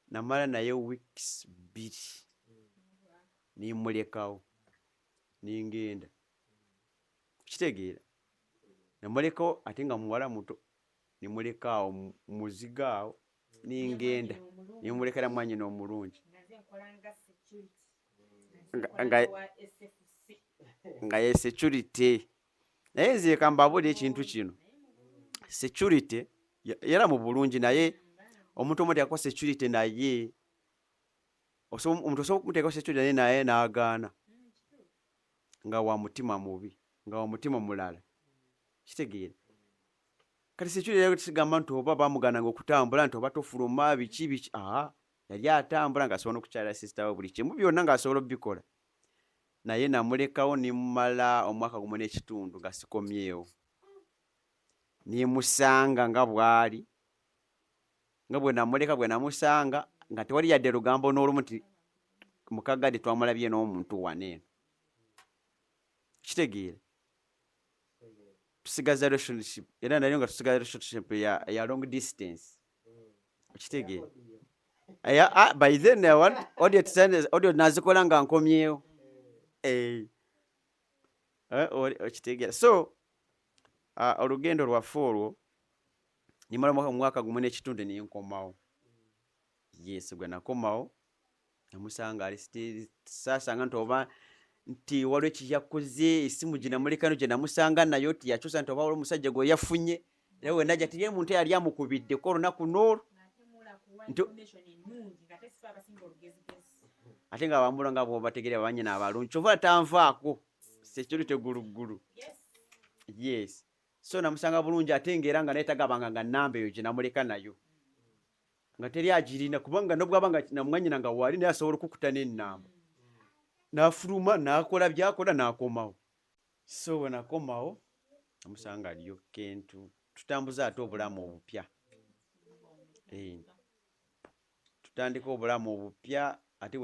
namala naye weeks 2 nimulekawo ningenda kitegeera namulekawo ate nga muwala muto nimulekaawo muzigaawo ningenda nimulekera mwanyina omulungi nga ye security naye nze kambabuli ekintu kino security era mu bulungi naye omuntu omuteekako security naye omuntu osobola okumuteekako security naye n'agaana nga wa mutima mubi nga wa mutima mulala kitegeera kati security yali kisigamba nti oba bamugaananga okutambula nti oba tofuluma biki yali atambula ng'asobola okukyala sister we buli kimu byonna ng'asobola obikola naye namulekawo nimumala omwaka gumu n'ekitundu nga sikomyewo nimusanga nga bw'ali nga bwe namuleka bwe namusanga nga tewali yadde lugambo n'olumu nti mukagadde twamulabye n'omuntu waneeno kitegeera tusigaza relationship era nayo nga tusigaza relationship ya long distance kitegeera by then audio nazikola nga nkomyewo kitegeera so olugendo lwaffe olwo nimala omwaka gumu n'ekitundu ninkomawo yes gwe nakomawo namusanga ali sasanga nti oba nti waliwo ekiyakoze esimu gye namulekano gye namusanga nayo tiyakyusa nti oba waliwo omusajja gwe yafunye era we najja tiri muntu eyali amukubiddeko olunaku n'olwo ate nga bambula nga bwobategerera banyina abalungi kyova tanvaako security guluggulu yes so namusanga bulungi ate ng'era nga naye tagabanga nga nnamba eyo gye namuleka nayo nga teri agirina kubanga nobwabanga namwanyina nga wali naye asobola okukuta n'ennamba n'afuluma n'akola byakola n'akomawo so we nakomawo namusanga aliyo kentu tutambuza ate obulamu obupya tutandika obulamu obupya ate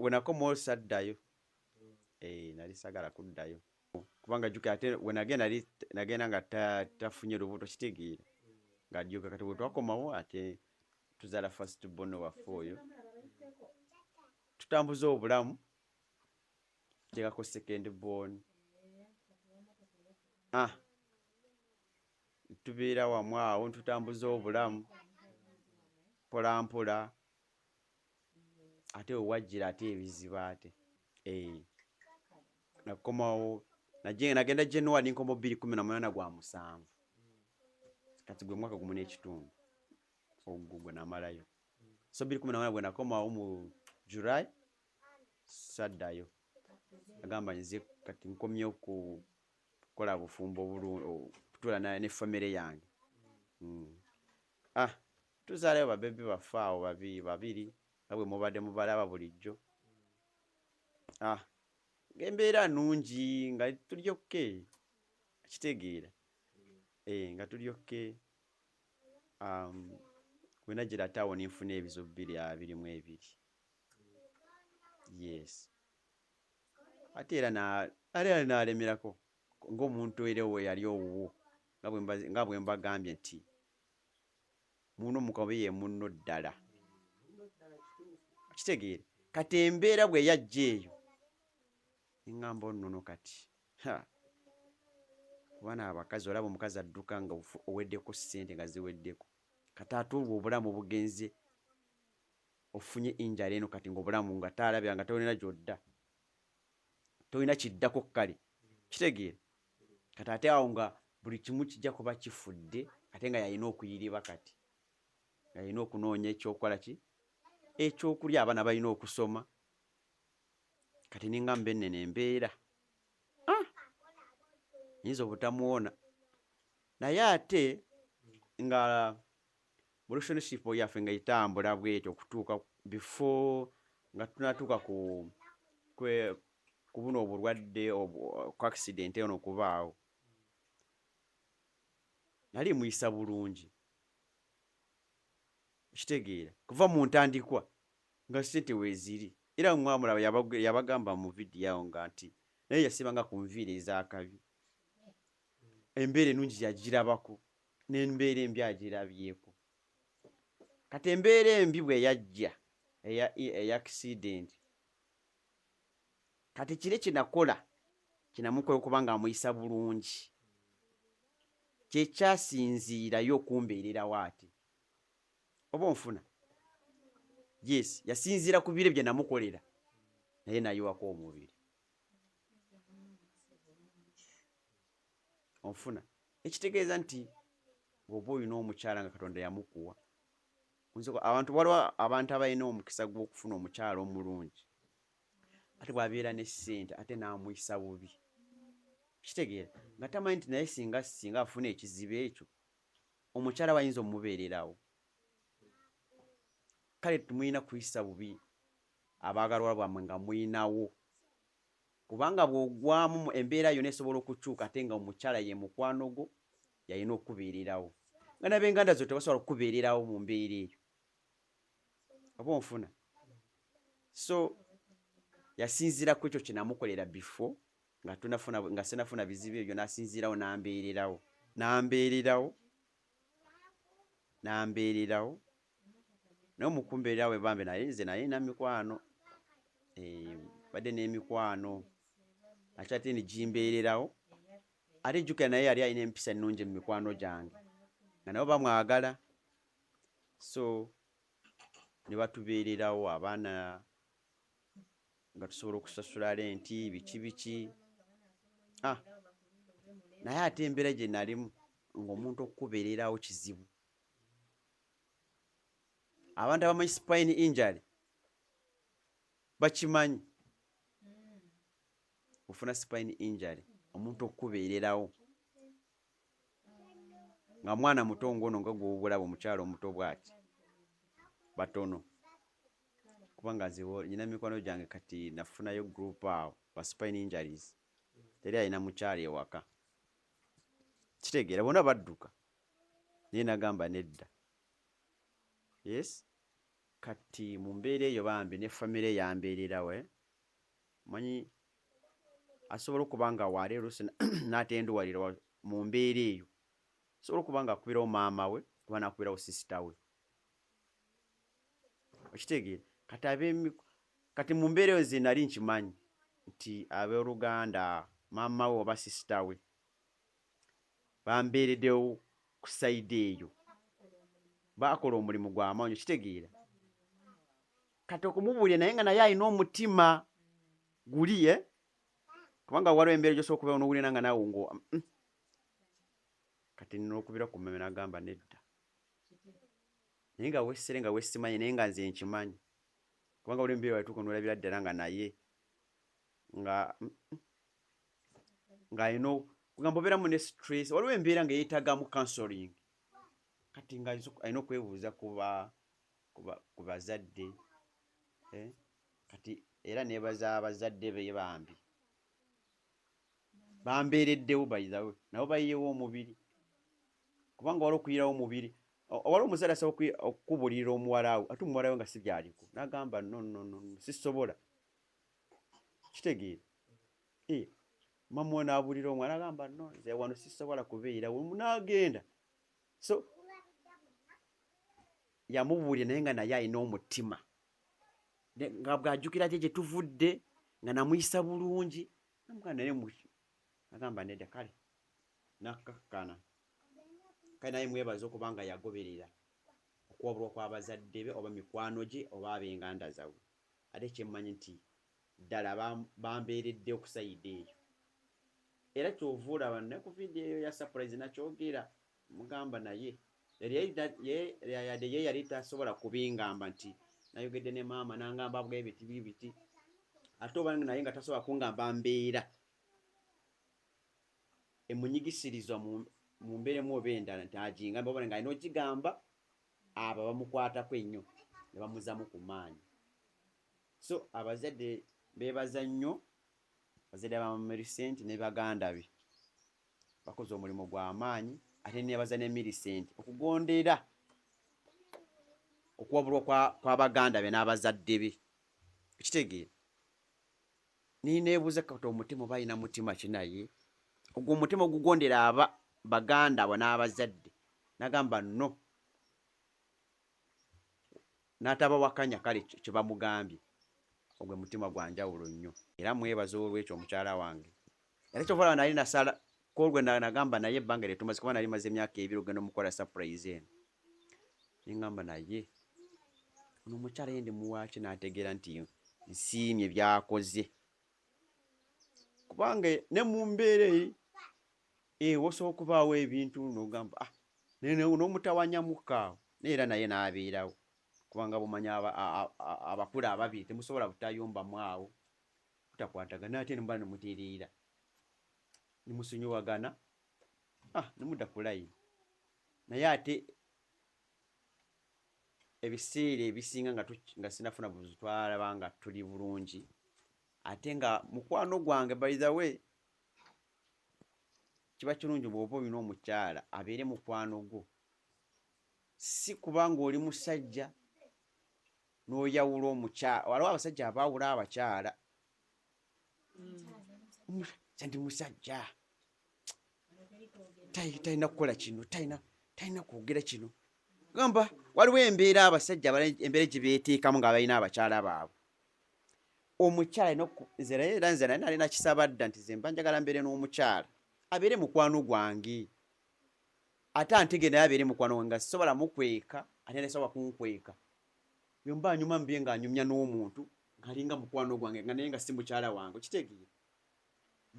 we nakomawo saddayo nali sagala kuddayo kubanga jjuka ate we nagenda nga tafunye lubuto kitegeera ng'ajjuka kati bwe twakomawo ate tuzaala first born waffe oyo tutambuza obulamu tuteekako second born tubeera wamu awo tutambuza obulamu mpola mpola ate wewajjira ate ebiziba ate nakomawo nagenda January nkomo 2018 gwa 7 kati gwe mwaka gumu n'ekitundu ogwo namalayo so 2018 bwe nakomawo mu July saddayo agamba nze kati nkomye okukola bufumbo kutula ne family yange tuzaalayo babebi baffe awo babiri nga bwe mubadde mubalaba bulijjo ng'embeera nnungi nga tuli okke kitegeera nga tuli okke bwe najjira ate awo ninfuna ebizo 22 yes ate era n'alemerako ng'omuntu era we yali owuwo nga bwe mbagambye nti muno mukabe ye munno ddala kitegeera kati embeera bwe yajja eyo engamba onnono kati kubana abakazi olaba omukazi adduka nga oweddeko ssente nga ziweddeko kati atuulwa obulamu bugenze ofunye injala eno kati ng'obulamu nga taalabya nga tolina gy'odda tolina kiddako kale kitegeera kati ate awo nga buli kimu kijja kuba kifudde ate nga yalina okuyiriba kati yalina okunoonya ekyokukola ki ekyokulya abaana balina okusoma kati ningamba ennene embeera nyinza obutamuwona naye ate nga mu relationship yaffe nga itambula bwetyo okutuuka before nga tunatuuka ku buno obulwadde ku accident eno okubaawo nali muyisa bulungi kitegeera kuva mu ntandikwa nga ssente weeziri era mwamulaba yabagamba mu vidiyo awo nga nti naye yasibanga ku nviiri ez'akabi embeera ennungi yagirabako n'embeera embi agirabyeko kati embeera embi bwe yajja eya accident kati kire kinakola kinamukola okuba nga amuyisa bulungi kyekyasinziirayo okumbeererawo ati oba onfuna yes yasinziira ku bire bye namukolera naye nayiwako omubiri onfuna ekitegeeza nti bw'oba olina omukyala nga Katonda yamukuwa waliwo abantu abalina omukisa gw'okufuna omukyala omulungi ate bw'abeera ne ssente ate n'amuyisa bubi kitegeera nga tamanyi nti naye singa afuna ekizibu ekyo omukyala wayinza omubeererawo kale temulina kuyisa bubi abaagalwa bwammwe nga muyinawo kubanga bw'ogwamu embeera yonna esobola okukyuka ate nga omukyala ye mukwano gwo yalina okukubeererawo nga n'ab'enganda zo tebasobola kukubeererawo mu mbeera eyo oba onfuna so yasinziira ku ekyo kyenamukolera before nga sinafuna bizibu ebyo n'asinziirawo n'ambeererawo naye omukumbeererawo ebambe naye nze naye namikwano badde n'emikwano akyate nigimbeererawo ate jjukira naye yali alina empisa ennungi mu mikwano gyange nga nabo bamwagala so ne batubeererawo abaana nga tusobola okusasula lenti biki naye ate embeera gye nalimu ng'omuntu okukubeererawo kizibu abantu abamanyi spine injury bakimanyi ofuna spine injury omuntu okukubeererawo nga mwana muto ngono nga gw'obulaba omukyalo omuto bw'ati batono kubanga nyina mikwano gyange kati nafunayo group awo ba spine injuries teri alina mukyalo ewaka kitegeera bonna badduka naye nagamba nedda yes kati mu mbeera eyo bambi ne famire yambeererawo manyi asobola okuba nga waali oluusi n'atenduwalira mu mbeera eyo asobola okuba nga akubirawo maama we kuba nakubirawo sisita we okitegeera kati mu mbeera eyo ze nali nkimanyi nti ab'oluganda maama we oba sisita we bambeereddewo ku sayidi eyo baakola omulimu gw'amaanyi okitegeera kati okumubuulira naye nga naye alina omutima guli kubanga waliwo embeera gy'osobola okubeera n'owulira nga naawe ngo kati nina okubira ku mmeme n'agamba nedda naye nga wessere nga wessimanyi naye nga nze nkimanyi kubanga waliwo embeera walituuka n'olabira ddala nga naye nga alina kugamba obeeramu ne stress waliwo embeera nga yeetagamu counseling kati nga alina okwebuuza ku bazadde kati era nebaza abazadde be bambi bambeereddewo bayizawe nabo bayiyewo omubiri kubanga waliwo okuyirawo omubiri waliwo omuzadde asobola okukubulirira omuwala we ate omuwala we nga si byaliko n'agamba no sisobola kitegeera mama we n'abulira omwana agamba no nze wano sisobola kubeerawo n'agenda so yamubuulira naye nga naye alina omutima nga bw'ajjukira gye tuvudde nga namuyisa bulungi naye agamba nedda kale nakkakkana kale naye mwebaza okuba nga yagoberera okuwabulwa kw'abazadde be oba mikwano gye oba ab'enganda zawe ate kyemmanyi nti ddala bambeeredde okusayida eyo era kyova olaba naye ku vidiyo eyo ya surprise nakyogera mugamba naye yadde ye yali tasobola kubingamba nti nayogedde ne maama nangamba bwe biti bibiti ate oba naye nga tasobola kungamba mbeera emunyigisirizwa mu mbeera emu oba endala nti agingamba oba nga alina okigamba abo bamukwatako ennyo ne bamuzamu ku maanyi so abazadde beebaza nnyo abazadde ba Millicent ne baganda be bakoze omulimu gw'amaanyi ate nebaza ne Millicent okugondera okuwabulwa kw'abaganda be n'abazadde be ekitegeera nineebuuza kati omutima oba alina mutima kinaye ogwo omutima ogugondera baganda abo n'abazadde nagamba no n'atabawakanya kale kye bamugambye ogwe mutima gwa njawulo nnyo era mwebaza olw'ekyo omukyala wange era kyovala nali nasala kolwe nagamba naye ebbanga lyetumaze kuba nali maze emyaka 2 ogenda omukola surprise eno ningamba naye ono omukyala ye ndi muwaaki n'ategeera nti nsiimye byakoze kubanga ne mu mbeera wosobola okubaawo ebintu n'ogamba n'omutawanya mukaawo neera naye n'abeerawo kubanga bumanya abakulu ababiri temusobola butayombamu awo butakwatagana ate nemubala nemutereera nemusonyiwagana nemudda ku layini naye ate ebiseera ebisinga nga sinafuna buzitwalaba nga tuli bulungi ate nga mukwano gwange by the way kiba kirungi bw'oba olina omukyala abeere mukwano gwo si kubanga oli musajja n'oyawula omukyala waliwo abasajja abaawula abakyala ndi musajja talina kukola kino talina kwogera kino gamba waliwo embeera abasajja embeera gye beeteekamu nga balina abakyala baabwe omukyala nze nalina kisaba dda nti ze mba njagala mbeere n'omukyala abeere mukwano gwange ate antege naye abeere mukwano gwange nga sisobola mukweka ate nasobola kunkweka yomba nyuma mbye nga anyumya n'omuntu ngalinga mukwano gwange nga naye nga si mukyala wange okitegeera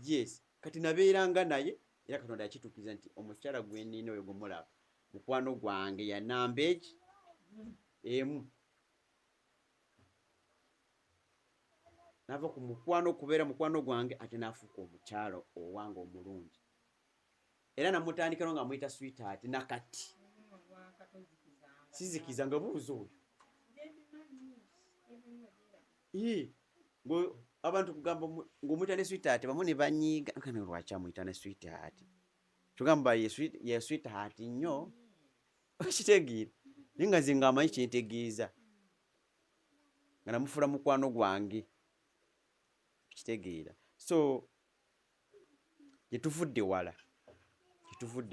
yes kati nabeeranga naye era Katonda yakituukiriza nti omukyala gwe nnina oyo gumulaba mukwano gwange yanamba eki emu nava ku mukwano okubeera mukwano gwange ate nafuuka omukyalo owange omulungi era namutandikiro nga muyita sweetheart nakati sizikiza nga buuza oyo abantu kugamba ng'omuyita ne sweetheart bamu ne banyiiga nkane lwaki amuyita ne sweetheart tugamba ye sweetheart nnyo okitegeera naye nga nze ng'amanyi kyentegeeza nga namufuula mukwano gwange kitegeera so gyetuvudde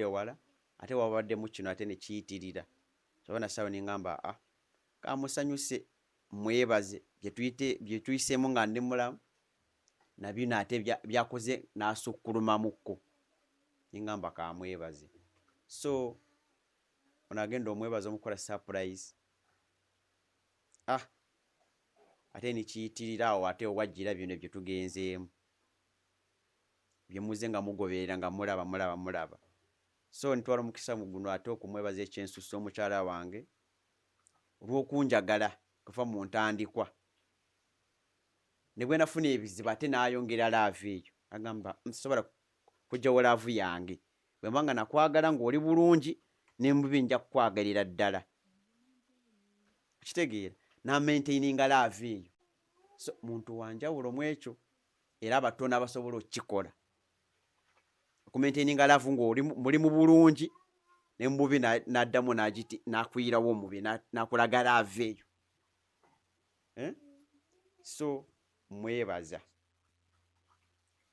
wala ate wabaddemu kino ate ne kiyitirira kyobana sawa nengamba kamusanyuse mwebaze bye tuyiseemu nga ndi mulamu nabino ate byakoze n'asukkulumamukko nengamba kamwebaze so ono agenda omwebaza omukola surprise ate nikiyitirira awo ate owajjira bino bye tugenzeemu byemuze nga mugoberera nga mulaba so ntwala omukisa mu guno ate okumwebaza ekyensusa omukyala wange olw'okunjagala kuva mu ntandikwa ne bwe nafuna ebizibu ate n'ayongera laavu eyo agamba nsobola kujjawo laavu yange bwe mba nga nakwagala ng'oli bulungi n'embubi nja kukwagalira ddala okitegeera n'amaintaininga laavu eyo so muntu wanjawulo mu ekyo era abatono abasobola okukikola okumaintaininga laavu ng'oli muli mu bulungi n'embubi n'addamu n'akwirawo omubi n'akulaga laavu eyo so mwebaza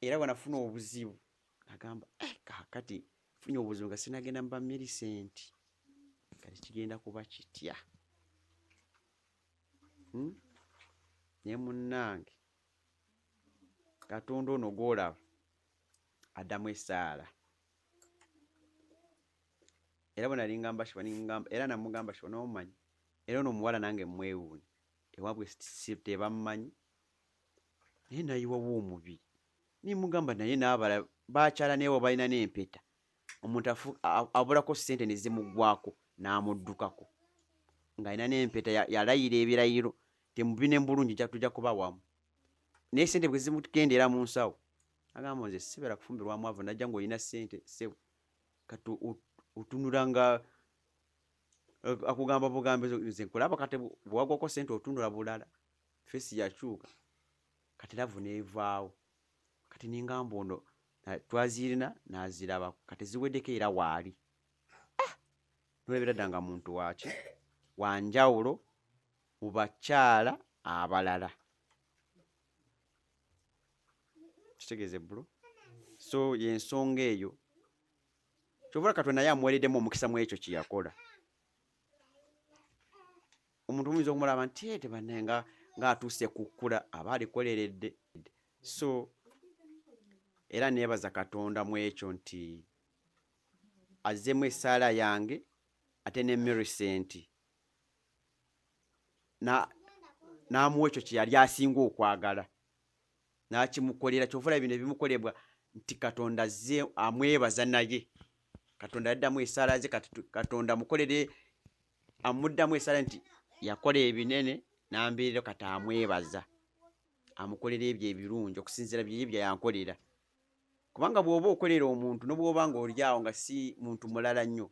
era bwenafuna obuzibu agamba kakati funye obuzibu nga sinagenda mba Millicent kati kigenda kuba kitya naye munnange Katonda ono gw'olaba addamu essaala era bwe nali ngamba era namugamba kiba n'omumanyi era ono omuwala nange mwewuuni ewabwe tebammanyi naye nayiwawo omubi nimugamba naye n'abala bakyala neewo balina n'empeta omuntu abulako ssente ne zimugwako n'amuddukako ng'alina n'empeta yalayira ebirayiro temubi n'embulungi tujja kuba wamu naye ssente bwe zimugendera mu nsawo agamba nze sibeera kufumbirwamu avo najja ng'olina ssente sebo kati otunula nga akugamba bugambe nze nkulaba kati bwewagwako ssente otunula bulala fesi yakyuka kati lavu neevaawo kati ningamba ono twazirina n'aziraba kati ziweddeko era waali nolabira ddanga muntu waki wanjawulo mu bakyala abalala kitegeeze bro so yensonga eyo kyobula Katonda naye amuwereddemu omukisa mu ekyo kye yakola omuntu muyinza okumulaba nti ete banne ng'atuuse ku kkula aba alikoleredde. So era neebaza Katonda mu ekyo nti azzeemu essaala yange ate ne Millicent n'amuwa ekyo kye yali asinga okwagala n'akimukolera. Kyovula bino ebimukolebwa nti Katonda azze amwebaza naye. Katonda yaddamu essaala ze, Katonda amukolere amuddamu essaala nti yakola ebinene n'ambeerera kati amwebaza amukolera ebyo ebirungi okusinziira bye bye yankolera. Kubanga bw'oba okolera omuntu n'obw'oba ng'oli awo nga si muntu mulala nnyo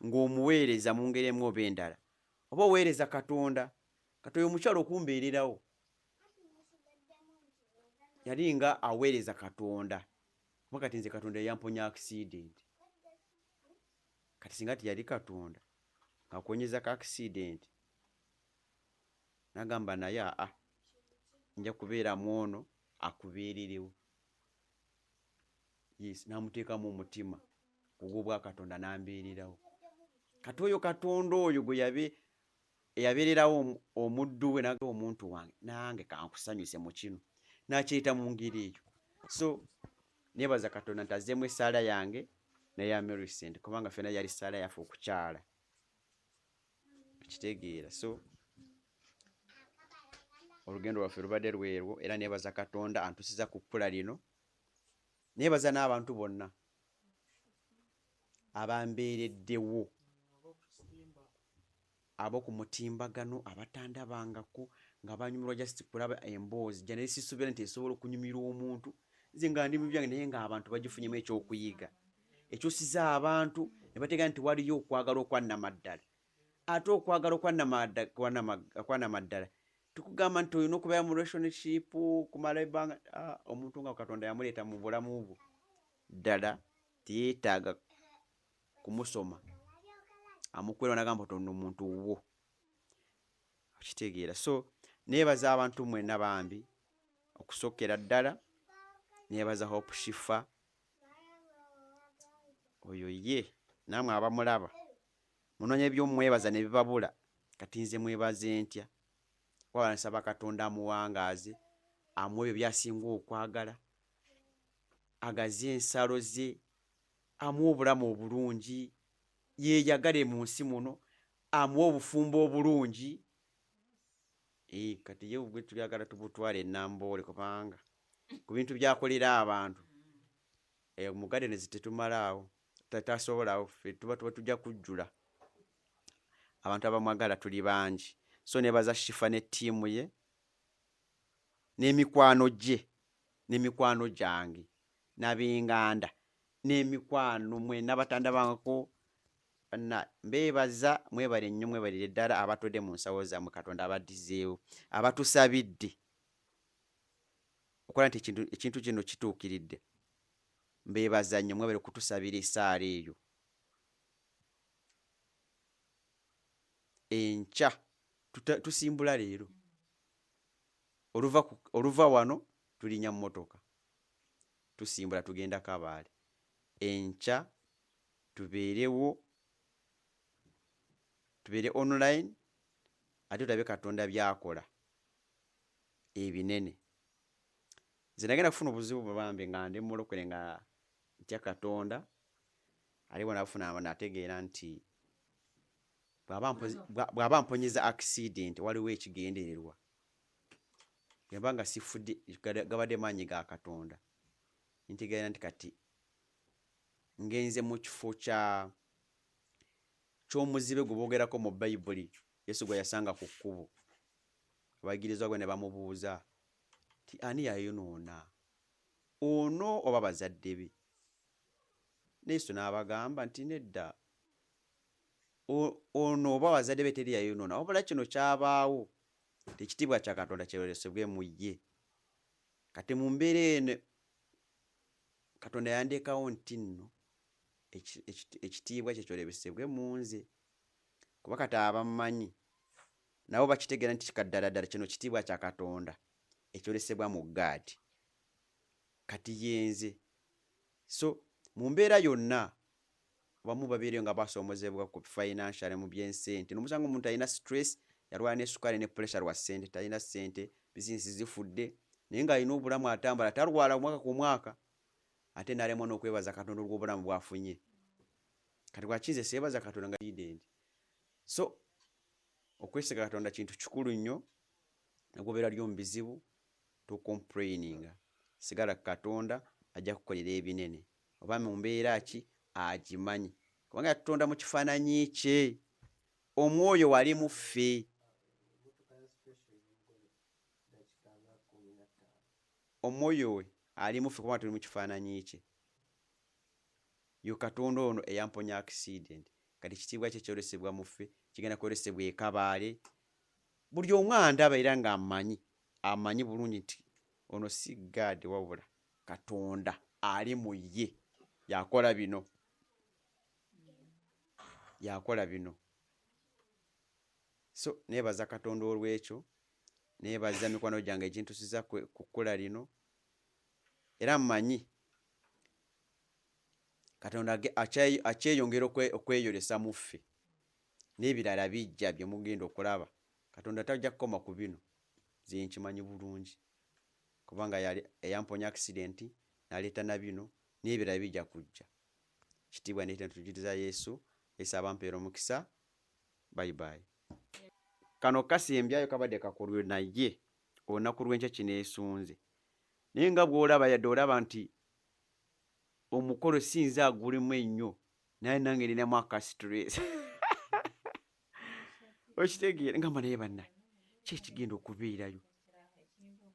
ng'omuweereza mu ngeri emu oba endala, oba oweereza Katonda. Katoyo omukyalo okumbeererawo yali nga aweereza Katonda. Kuba kati nze Katonda yamponya accident. Kati singa tiyali Katonda akonyeza ka accident nagamba naye nja kubeera mwono akubeererewo. Yes, namuteekamu omutima ogw'obwa Katonda n'ambeererawo. Kati oyo Katonda oyo gwe eyabeererawo omuddu we naga omuntu wange nange kankusanyuse mu kino n'akyeyita mu ngeri eyo. So neebaza Katonda nti azzeemu essaala yange neya Millicent kubanga ffena yali essaala yaffe okukyala. Tukitegeera. So olugendo lwaffe lubadde lwerwo era neebaza Katonda antusiza ku kkula lino. Neebaza n'abantu bonna abambeereddewo, ab'oku mutimbagano abatandabangako nga banyumirwa just kulaba emboozi gye nali sisuubira nti esobola okunyumira omuntu. Nze nga ndi mu byange naye ng'abantu bagifunyemu ekyokuyiga ekyusiza abantu ne bategeera nti waliyo okwagala okwannamaddala. Ate okwagala okwannamaddala tukugamba nti olina okubeera mu relationship kumala ebbanga. Omuntu nga Katonda yamuleeta mu bulamu bwo ddala teyeetaaga kumusoma, amukwera nagamba nti ono omuntu wo. Okitegeera. So neebaza abantu mwenna bambi okusookera ddala. Neebaza Hope Shifa oyo ye namwe abamulaba munoonya ebyomumwebaza ne bibabula. Kati nze mwebaze ntya? Wabula nsaba Katonda amuwangaaze, amuwe ebyo byasinga okwagala, agaze ensalo ze, amuwe obulamu obulungi, yeeyagale mu nsi muno, amuwe obufumbo obulungi. Kati ye ubwe tubyagala tubutwale enamboole kubanga ku bintu byakolera abantu omugadenezi tetumalaawo, tatasobolawo. Ffe tuba tujja kujjula abantu abamwagala tuli bangi. So neebaza Shifa ne ttiimu ye n'emikwano gye n'emikwano gyange n'ab'enganda n'emikwano mwenna batandabangako. Mbeebaza mwebale nnyo, mwebalire ddala abatodde mu nsawo zammwe. Katonda abaddizeewo, abatusabidde okola nti ekintu kino kituukiridde. Mbeebaza nnyo, mwebale okutusabira essaala eyo. Enkya tusimbula leero, oluva wano tulinnya mu mmotoka tusimbula tugenda Kabaale. Enkya tubeerewo, tubeere online ate tulabe Katonda byakola ebinene. Nze nagenda kufuna obuzibu bwebambi nga ndi mulokole nga ntya Katonda aliwo nafuna nategeera nti bw'aba mponyeza accident waliwo ekigendererwa. Bwemba nga sifudde gabadde maanyi ga Katonda ntegeera nti kati ngenze mu kifo ky'omuzibe gwe boogerako mu Bayibuli Yesu gwe yasanga ku kkubo. Abayigirizwa gwe ne bamubuuza ti ani yayonoona, ono oba bazadde be? Yesu n'abagamba nti nedda, ono oba bazadde be teri yayonoona, wabula kino kyabaawo tekitiibwa kya Katonda kyeyolesebwe mu ye. Kati mu mbeera eno Katonda yandeekawo nti nno ekitiibwa kye kyolesebwe mu nze. Kuba kati abamanyi nabo bakitegeera nti kikaddala kino kitiibwa kya Katonda ekyolesebwa mu Gaadi. Kati yenze. So mu mbeera yonna abamu babeereyo nga basoomozebwa ku financial mu byensente n'omusanga omuntu alina stress yalwala n'essukaali ne pressure lwa ssente talina ssente bizinesi zifudde naye ng'alina obulamu atambula talwala omwaka ku mwaka ate n'alemwa n'okwebaza Katonda olw'obulamu bw'afunye kati lwakize seebaza Katonda nga dividend so okwesiga Katonda kintu kikulu nnyo nagobeera lyo mu bizibu to complaining sigala Katonda ajja kukolera ebinene oba mu mbeera ki agimanyi kubanga yatutonda mu kifaananyi kye omwoyo wali mu ffe omwoyo we ali mu ffe kubanga tuli mu kifaananyi kye yo Katonda ono eyamponya accident kati kitiibwa kye kyolesebwa mu ffe kigenda kwolesebwa ekabaale buli omu andaba era ng'amanyi bulungi nti ono si God wabula Katonda ali mu ye yakola bino so neebaza Katonda olw'ekyo neebaza mikwano gyange ekintusiza kukola lino era mmanyi Katonda akyeyongera okweyolesa mu ffe n'ebirala bijja bye mugenda okulaba Katonda tajja kukoma ku bino nze nkimanyi bulungi kubanga eyamponya accident n'aleeta na bino n'ebirala bijja kujja kitiibwa n'ekitendo tujjuliza Yesu abampeera omukisa bye bye kano kasembyayo kabadde kakolwe naye olunaku lw'enkya kineesunze naye nga bw'olaba yadde olaba nti omukolo sinza agulimu ennyo naye nange ninamu akastress okitegeera ngamba naye bannaye ki ekigenda okubeerayo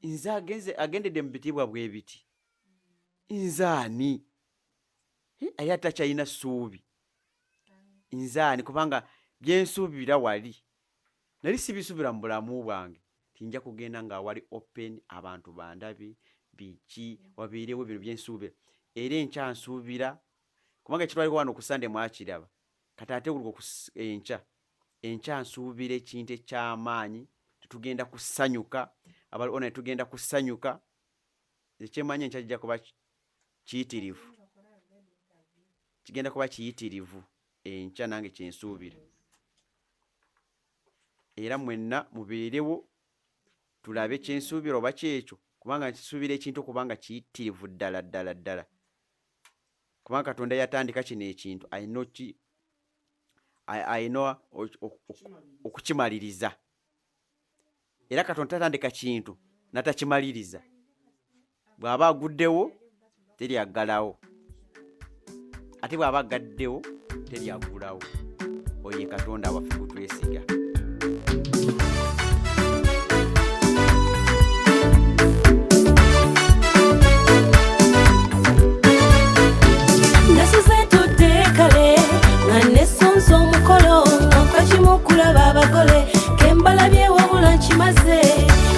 nze agendedde mu bitiibwa bwe biti nze ani aye atakyalina ssuubi nze ani kubanga byensuubira wali nali sibisuubira mu bulamu bwange tinja kugenda nga wali open abantu bandabe biki wabiirewo bino byensuubira era enkyansuubira kubanga ekitwaliko wano ku Sunday mwakiraba kati ate guluko enkyansuubira ekintu eky'amaanyi tetugenda kusanyuka abalona tugenda kusanyuka ekyemanyi enkya kijja kuba kiyitirivu kigenda kuba kiyitirivu enkya nange kyensuubira era mwenna mubeerewo tulabe kyensuubira oba kyekyo kubanga nkisuubira ekintu kubanga kiyitirivu ddala kubanga Katonda yatandika kino ekintu ayina okukimaliriza era Katonda tatandika kintu natakimaliriza bw'aba aguddewo teryaggalawo ate bw'aba agaddewo teryaggulawo oye Katonda waffe gutwesiga Kulaba abagole kembalabye wabula nkimaze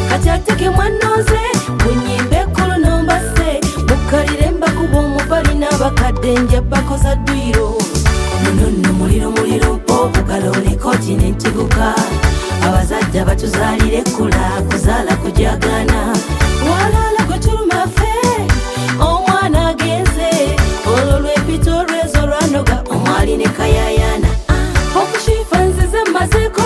kati ateke mwanoze bunyimbe kolo nombase mukalire mbakuba omubali n'abakadde nja bakoza dduyiro nono muliro obugalo olikoti n'entiguka abazadde batuzaalire kula kuzaala kujagana walala gwe tulumafe omwana agenze olwo lwempita olwezo lwanoga omwali ne kayayana okushifanziza mazeko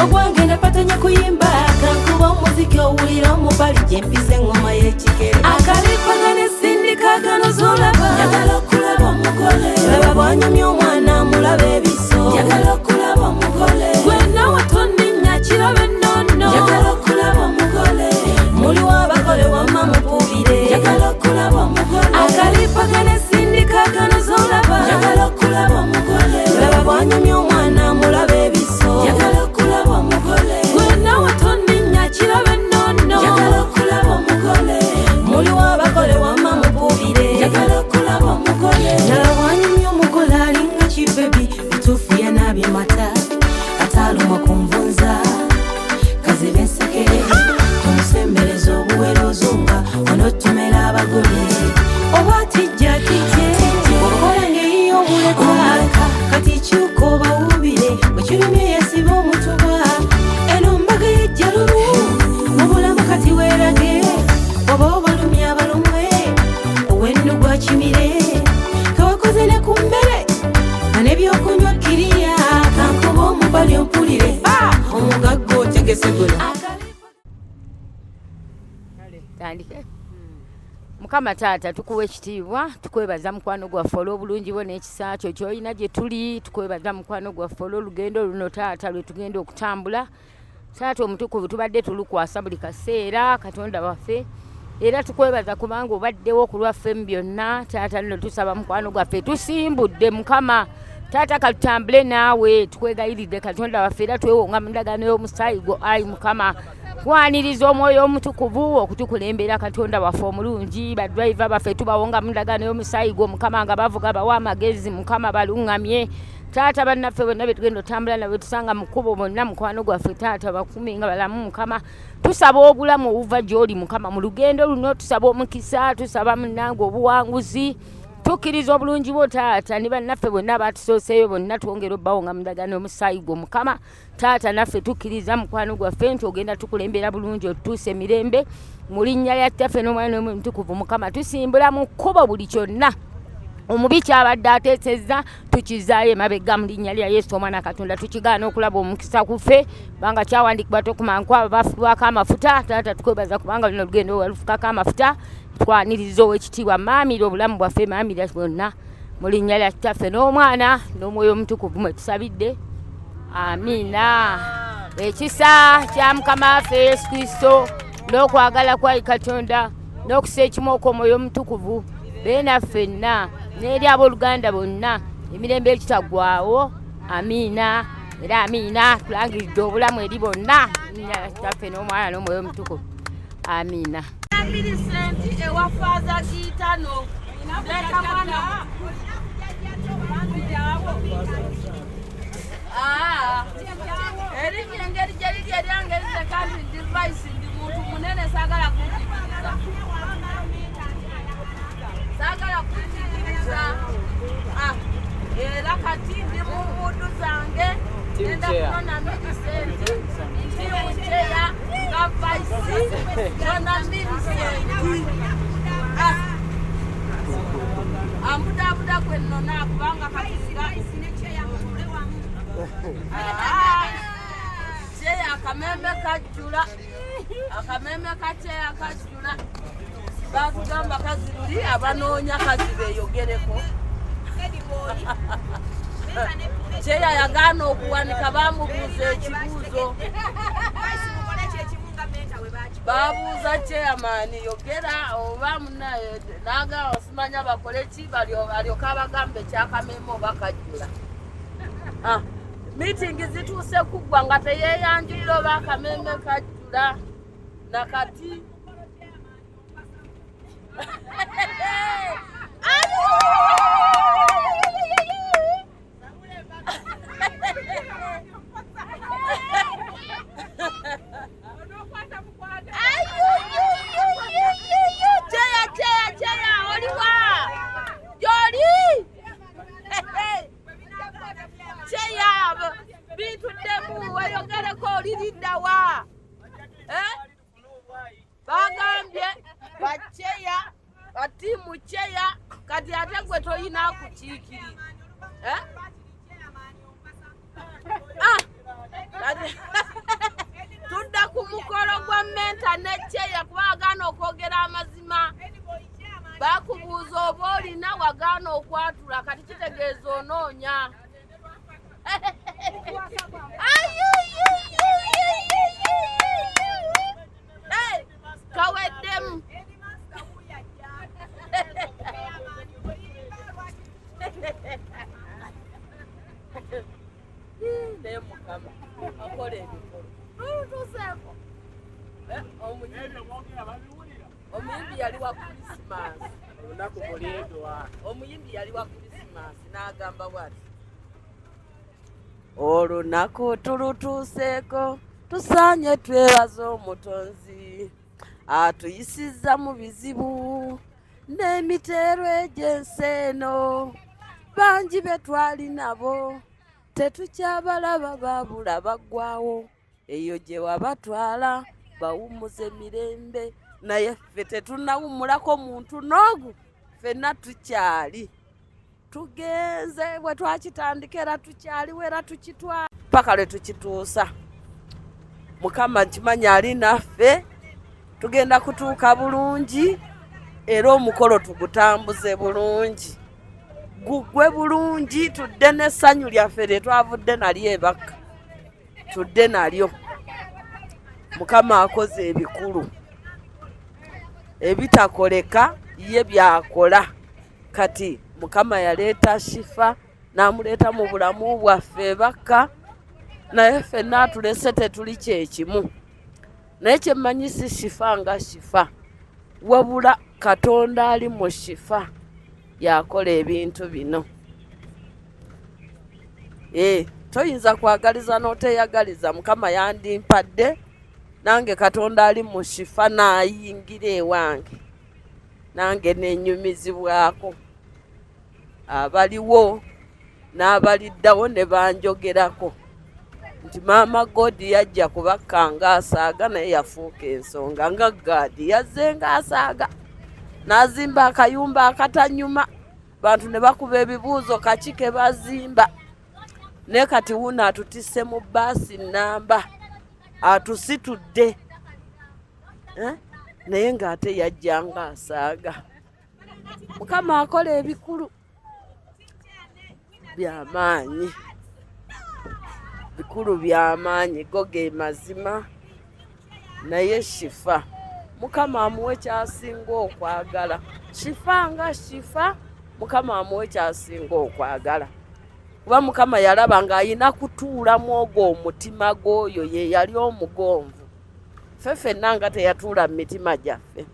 ogwange napatanya kuyimba kankuba omuziki owulira omubali gyempisa engoma y'ekigere akalipagane sindikagano zolaba njagala okulaba omugole laba bwanyumya omwana mulaba ebiso njagala okulaba omugole gwena watonninnya kiraba ennono njagala okulaba omugole muliwo abagole wamma mupubire njagala okulaba omugole akalipagane sindikagano zolaba njagala okulaba omugole laba bwanyumya omwana mulaba ebiso njagala okulaba omugole gwena watonninnya kiraba ennono njagala okulaba omugole muliwo abagole wamma mupubire njagala okulaba omugole laba bwanyumya omugole alinga kibebi bituufu yanaabye mata ataalumwa kunvunza kazibe ensekere tumusembereza obuwero ozunga onotomera abagole oba tijja tijje okola ngeyiyo obuleka kati kyuka obawubire bwekirumye yesiba omutuba eno mbaga yejja lumu mu bulamu kati weerage oba obalumya abalumwe owennu gwa kimire kawakoze ne ku mmere oli mpulire omugagga otegese gula tandike Mukama taata tukuwa ekitiibwa tukwebaza mukwano gwaffe olw'obulungi bwo n'ekisa kyo ky'olina gye tuli tukwebaza mukwano gwaffe olw'olugendo luno taata lwe tugenda okutambula taata omutukuvu tubadde tulukwasa buli kaseera Katonda waffe era tukwebaza kubanga obaddewo ku lwaffe mu byonna taata nno tusaba mukwano gwaffe tusimbudde Mukama taata katutambule naawe tukwegayiridde Katonda waffe era twewonga mu ndagaano y'omusaayi gwo ayi Mukama kwaniriza omwoyo omutukuvu okutukulembera Katonda waffe omulungi badriver baffe tubawonga mu ndagaano y'omusaayi gwo Mukama nga bavuga bawa amagezi Mukama balungamye taata bannaffe bonna betugenda otambula nabo tusanga mu kkubo bonna mukwano gwaffe taata bakumi nga balamu Mukama tusaba obulamu obuva gy'oli Mukama mu lugendo luno tusaba omukisa tusaba munnange obuwanguzi tukkiriza obulungi bwo taata ne bannaffe bonna batusooseeyo bonna twongera obbawonga mu ndagaano y'omusaayi gwo Mukama taata naffe tukkiriza mukwano gwaffe nti ogenda tukulembera bulungi otutuuse emirembe mu linnya lya ttaffe n'omwana omutukuvu Mukama tusimbula mu kkubo buli kyonna omubi kyabadde ateesezza tukizaayo emabega mu linnya lya Yesu omwana Katonda tukigaana okulaba omukisa ku ffe kubanga kyawandiikibwa tokumankwabo bafubwako amafuta taata tukwebaza kubanga luno olugendo walufukako amafuta twaniriza ow'ekitiibwa maamira obulamu bwaffe maamira bwonna mu linnya lya ttaffe n'omwana n'omwoyo omutukuvu mwe tusabidde amiina ekisa kya Mukama waffe Yesu Kristo n'okwagala kwa Katonda n'okusa ekimu okw'omwoyo omutukuvu beena ffenna n'eri abooluganda bonna emirembe ekitaggwaawo amiina era amiina tulangiridde obulamu eri bonna linnya lya ttaffe n'omwana n'omwoyo omutukuvu amiina Minisenti ewa Faaza Giitano leka mwana erinnya engeri gye liri eryangerize kandi ndi vice ndi muntu munene saagala kumpitiriza era kati ndi mu mbuudu zange enda kunona minisenti tiimu kyeya nga vice nona minisenti ambudabuda gwe nnona kubanga katisinga kyeya akamembe kajjula akamembe kakyeya kajjula batugamba kaziruli abanoonya kazi beeyogereko kyeya yagaana okuwanika bamubuuza ekibuuzo babuuza kyeyamaani yogera oba munaye naga osimanya bakole ki balyoka abagamba ekyakameme oba kajjula miitingi zituuse kuggwa nga teyeeyanjulira oba akameme kajjula nakati bagambye bacheya batimu cheya kati ate gwe toyina kukiikirira tudda ku mukolo gwa menta ne cheya kubagaana okwogera amazima bakubuuza oba olina wagaana okwatula kati kitegeeza onoonya kaweddemu naye Mukama akola ebikolo tuseeko omuyimbi yali wa Krismasi omuyimbi yali wa Krismasi n'agamba bwati olunaku tulutuuseeko tusaanye twebaze omutonzi atuyisizza mu bizibu n'emiteero egy'ensi eno bangi be twali nabo tetukyabalaba baabula baggwawo eyo gye wabatwala bawummuza emirembe naye ffe tetunnawummulako muntu n'ogu ffenna tukyali tugenze bwe twakitandika era tukyaliwo era tukitwala paka lwe tukituusa. Mukama nkimanya ali naffe, tugenda kutuuka bulungi era omukolo tugutambuze bulungi. Gugwe bulungi, tudde n'essanyu lyaffe lye twavudde nalyo ebaka. Tudde nalyo. Mukama akoze ebikulu. Ebitakoleka ye byakola. Kati Mukama yaleeta Shifa n'amuleeta mu bulamu bwaffe ebaka, naye ffenna atulese tetuli kyekimu. Naye kyemmanyi si Shifa nga Shifa, wabula Katonda ali mu Shifa yakola ebintu bino. Toyinza kwagaliza n'oteyagaliza. Mukama yandimpadde, nange Katonda ali mu Shifa n'ayingira ewange, nange nenyumizibwako. Abaliwo n'abaliddawo ne banjogerako nti Maama Godi yajja kubakanga asaaga, naye yafuuka ensonga. Nga Gadi yazze nga asaaga, n'azimba akayumba akatanyuma, bantu ne bakuba ebibuuzo kaki ke bazimba. Ne kati wuno atutisse mu baasi namba, atusitudde, naye ng'ate yajja nga asaaga. Mukama akola ebikulu by'amaanyi, bikulu by'amaanyi, go ge mazima. Naye Shifa Mukama amuwe kyasinga okwagala. Shifa nga Shifa, Mukama amuwe kyasinga okwagala. Kuba Mukama yalaba ng'ayina kutuulamu ogwo omutima gw'oyo ye yali omugonvu. Ffenna nga teyatuula mu mitima gyaffe,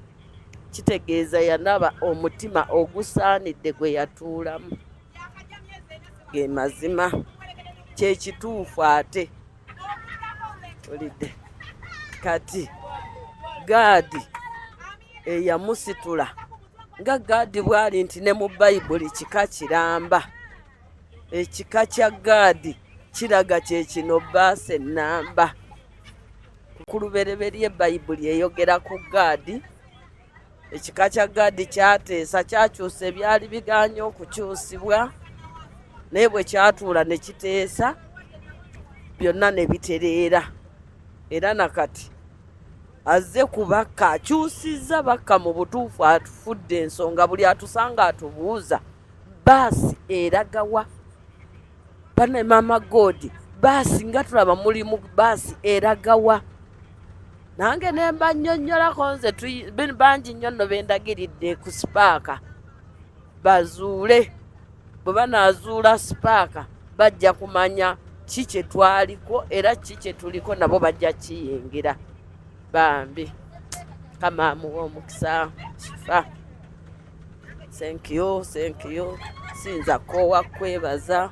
kitegeeza yanaba omutima ogusaanidde gwe yatuulamu. Ge mazima, kyekituufu ate. Olidde kati Gadi eyamusitula nga Gadi bw'ali nti ne mu Bayibuli kika kiramba. Ekika kya Gadi kiraga kye kino baasi ennamba. Ku lubereberye Bayibuli eyogera ku Gadi. Ekika kya Gadi kyateesa, kyakyusa ebyali biganye okukyusibwa, naye bwe kyatuula ne kiteesa, byonna ne bitereera. Era nakati azze ku bakka, akyusizza bakka mu butuufu atufudde ensonga. Buli atusanga atubuuza baasi eragawa? Bane Maama Godi, baasi nga tulaba mulimu baasi eragawa? Nange ne mba nnyonnyolako nze bangi nnyo nno bendagiridde ku sipaaka bazuule. Bwe banaazuula sipaaka bajja kumanya ki kye twaliko era ki kye tuliko, nabo bajja kiyingira. Bambi Kama amuwa omukisa Shifa. Thank you. Sinza kowa kwebaza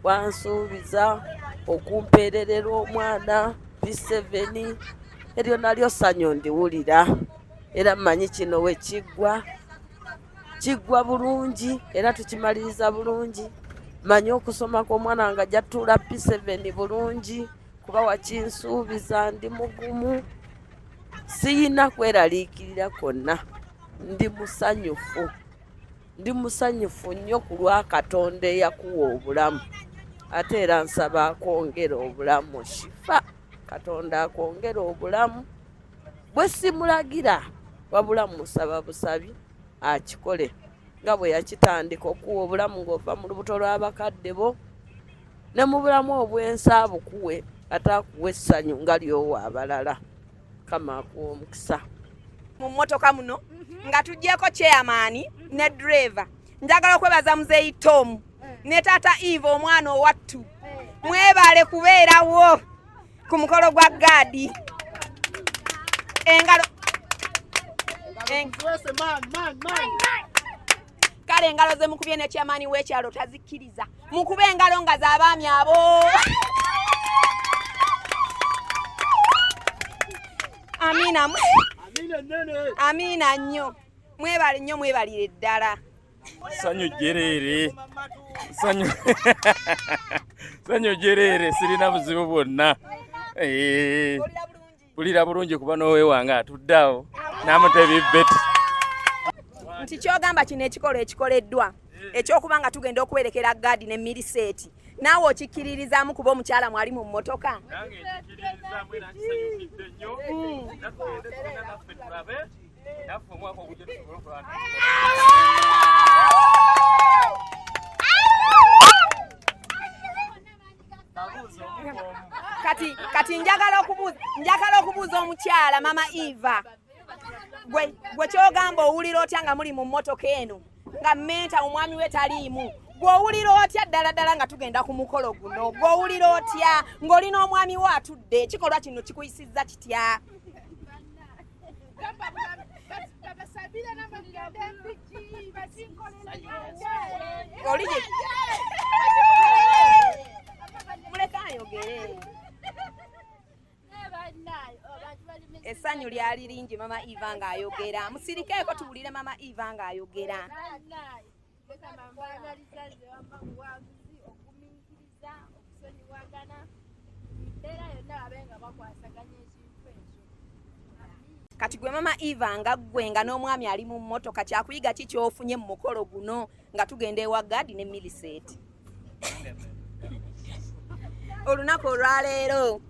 wansuubiza okumpeererera omwana P7 eryo nalyo ssanyu ndiwulira, era mmanyi kino we kiggwa bulungi era tukimaliriza bulungi. Manyi okusoma kw'omwana nga jatuula P7 bulungi, kuba wakinsuubiza ndi mugumu. Siyina kweraliikirira konna, ndi musanyufu nnyo ku lwa Katonda eyakuwa obulamu. Ate era nsaba akwongera obulamu Shifa. Katonda akwongera obulamu. Bwe simulagira wabula musaba busabi akikole nga bwe yakitandika okuwa obulamu ng'ova mu lubuto lw'abakadde bo, ne mu bulamu obw'ensi abukuwe, ate akuwa essanyu nga ly'owa abalala. Kama akuwa omukisa. Mu mmotoka muno nga tuggyeko chairman ne driver. Njagala okwebaza muzeeyi Tom ne taata Eve omwana owattu. Mwebale kubeerawo ku mukolo gwa Gadi. Engalo kale engalo ze mukubye ne chairman w'ekyalo tazikkiriza. Mukube engalo nga z'abaami abo. Amina nnyo. Mwebale nnyo, mwebalire ddala. Sanyu jerere sirina buzibu bwonna. Pulira bulungi kuba n'owe wange atuddeawo n'amutebibeti. Nti kyogamba kino ekikolo ekikoleddwa eky'okuba nga tugenda okuwerekera Gadi ne Miliseeti naawe okikkiririzaamu kuba omukyala mwali mu mmotoka? nange nkikkiririzaamu era nkisanyukidde nnyo natugende tugenda naffe tulabe naffe omwaka ogujja tusobole okulaba kati njagala okubuuza omukyala mama Eva, gwe kyogamba owulira otya nga muli mu mmotoka eno nga mmenta omwami we taliimu? Gw'owulira otya ddala nga tugenda ku mukolo guno? Gw'owulira otya ng'olina omwami wo atudde? Ekikolwa kino kikuyisizza kitya? Muleka ayogere. Essanyu lyali lingi mama Eva ng'ayogera. Musirikeeko tuwulire mama Eva ng'ayogera. Kati gwe mama Eva nga gwe nga n'omwami ali mu mmotoka, kyakuyiga ki ky'ofunye mu mukolo guno nga tugenda ewa Gadi ne Miliseti? Olunaku olwaleero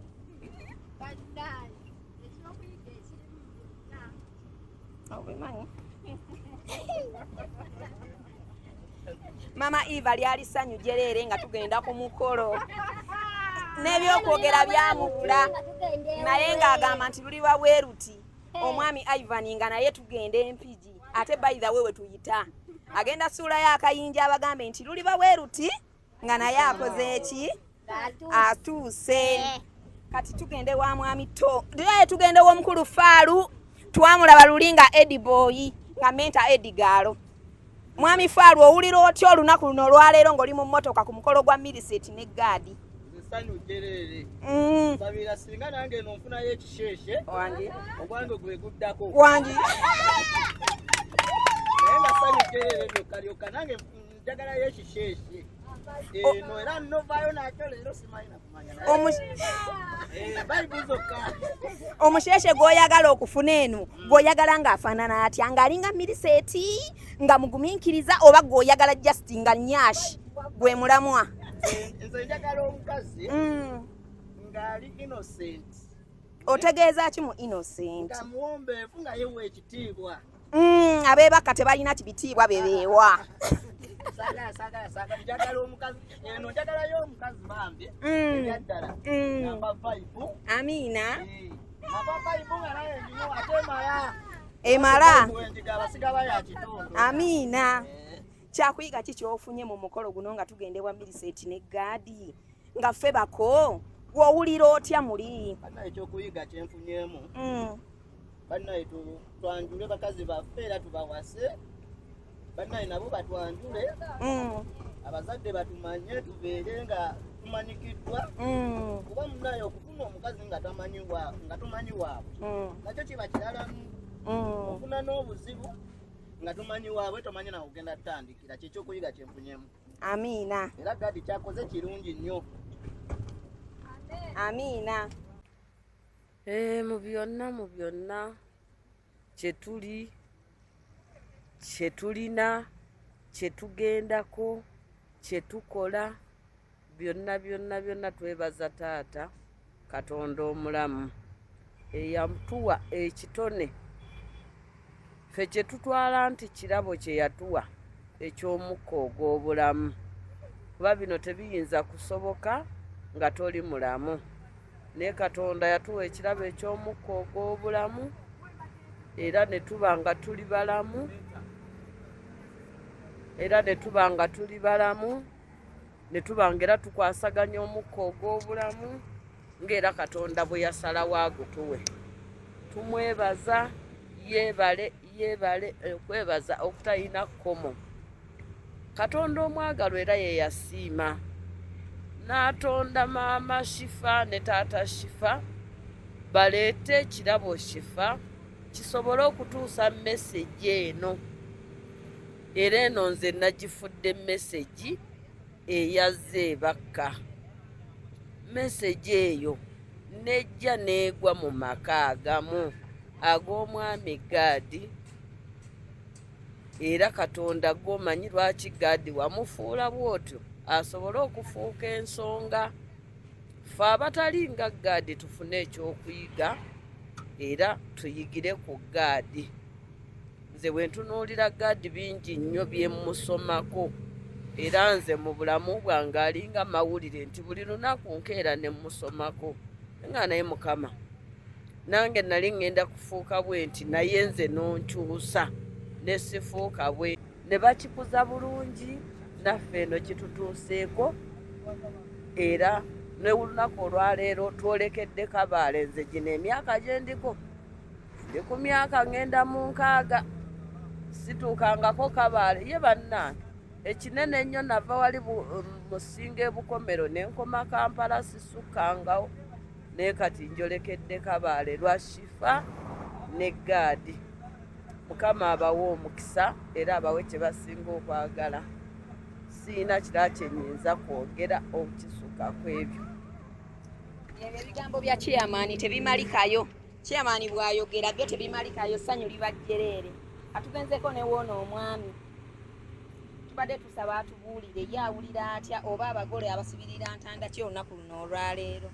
mama Eva lyali ssanyu jereere nga tugenda ku mukolo, n'ebyokwogera byamubula naye ng'agamba nti luliba bweruti omwami Ivan nga naye tugenda Empigi, ate by the way we tuyita agenda suulayo akayinja abagambe nti luliba bweruti nga naye akoze eki? Atuuse. Kati tugende wa mwami tugende w'omukulu Faalu, twamulaba luli nga Eddie Boy nga menta Eddie Gaalo. Mwami Faalu owulira otya olunaku luno olwaleero ng'oli mu mmotoka ku mukolo gwa Miliseti ne Gadi? Ssanyu jereere. Sabira singa nange eno nfunayo ekisheshe wange ogwange gwe guddako wange naye nga ssanyu jereere byokkalyoka nange njagalayo ekisheshe eno era nnovaayo nakyo leero simanyi nakumanya Bible zokka. Omusheshe gw'oyagala okufuna eno gw'oyagala ng'afaanana atya, ng'alinga Miliseti nga mugumiikiriza, oba gw'oyagala just nga nnyashi gwe mulamwa? Nze njagala omukazi ng'ali innocent. Otegeeza ki mu innocent? Nga muwombeefu nga yewa ekitiibwa. Abeebaka tebalina kibitiibwa bebeewa. Saga njagala omukazi eno njagalayo omukazi bambi eyaddala namba 5. Amiina. Namba 5 nga naye ndino ate mala. Emala. Abasigaba ya kitundu. Amiina. Kyakuyiga ki ky'ofunye mu mukolo guno nga tugenda ewa Miliseti ne Gadi nga ffe bako gw'owulira otya muli? Bannaye ekyokuyiga kyenfunyemu bannaye twanjule bakazi baffe era tubawase, bannaye nabo batwanjule, abazadde batumanye tubeere nga tumanyikiddwa, kuba munnaye okufuna omukazi nga tumanyi waabwe nakyo kiba kiralamu. Ofuna n'obuzibu nga tumanyi waabwe tomanyi nawe ogenda tutandikira, kyekyokuyiga kyenfunyemu. Amiina. Era Gadi kyakoze kirungi nnyo. Amiina. Mu byonna kyetuli, kyetulina, kyetugendako, kyetukola, byonna twebaza Taata Katonda omulamu eyatuwa ekitone ffe kyetutwala nti kirabo kye yatuwa eky'omukka ogw'obulamu, kuba bino tebiyinza kusoboka nga toli mulamu. Naye Katonda yatuwa ekirabo eky'omukka ogw'obulamu era ne tuba nga tuli balamu, ne tuba ngera tukwasaganya omukka ogw'obulamu ng'era Katonda bwe yasalawo agutuwe. Tumwebaza, yeebale okwebaza okutalina kkomo. Katonda omwagalwa era ye yasiima n'atonda maama Shifa ne taata Shifa baleete ekirabo Shifa kisobole okutuusa mesegi eno, era eno nze nagifudde mesegi eyazze ebakka. Mesegi eyo nejja neegwa mu maka agamu ag'omwami Gadi, era Katonda gw'omanyi lwaki Gadi wamufuula bw'otyo asobole okufuuka ensonga ffe abatali nga gaadi tufune ekyokuyiga era tuyigire ku gaadi. Nze bwe ntunuulira gaadi bingi nnyo bye musomako era nze mu bulamu bwange alinga mawulire nti buli lunaku nkeera ne musomako nga naye Mukama nange nali ngenda kufuuka bwe nti naye nze nonkyusa ne sifuuka bwe ne bakikuza bulungi naffe eno kitutuuseeko era ne lunaku olwaleero twolekedde Kabaale. Nze gino emyaka gye ndiko ndi ku myaka ngenda mu 6 situukangako Kabaale ye bannange ekinene ennyo nava wali Musinga ebukomero ne nkoma Kampala sisukkangawo naye kati njolekedde Kabaale lwa Shifa ne gaadi. Mukama abawe omukisa era abawe kye basinga okwagala. Siina kirala kye nnyinza kwogera okukisuka ku ebyo. Ebyo ebigambo bya chairman tebimalikayo. Chairman bw'ayogera byo tebimalikayo, ssanyu liba jjereere. Atugenzeeko ne woono omwami. Tubadde tusaba atubuulire ye awulira atya oba abagole abasibirira ntanda ki olunaku luno olwaleero.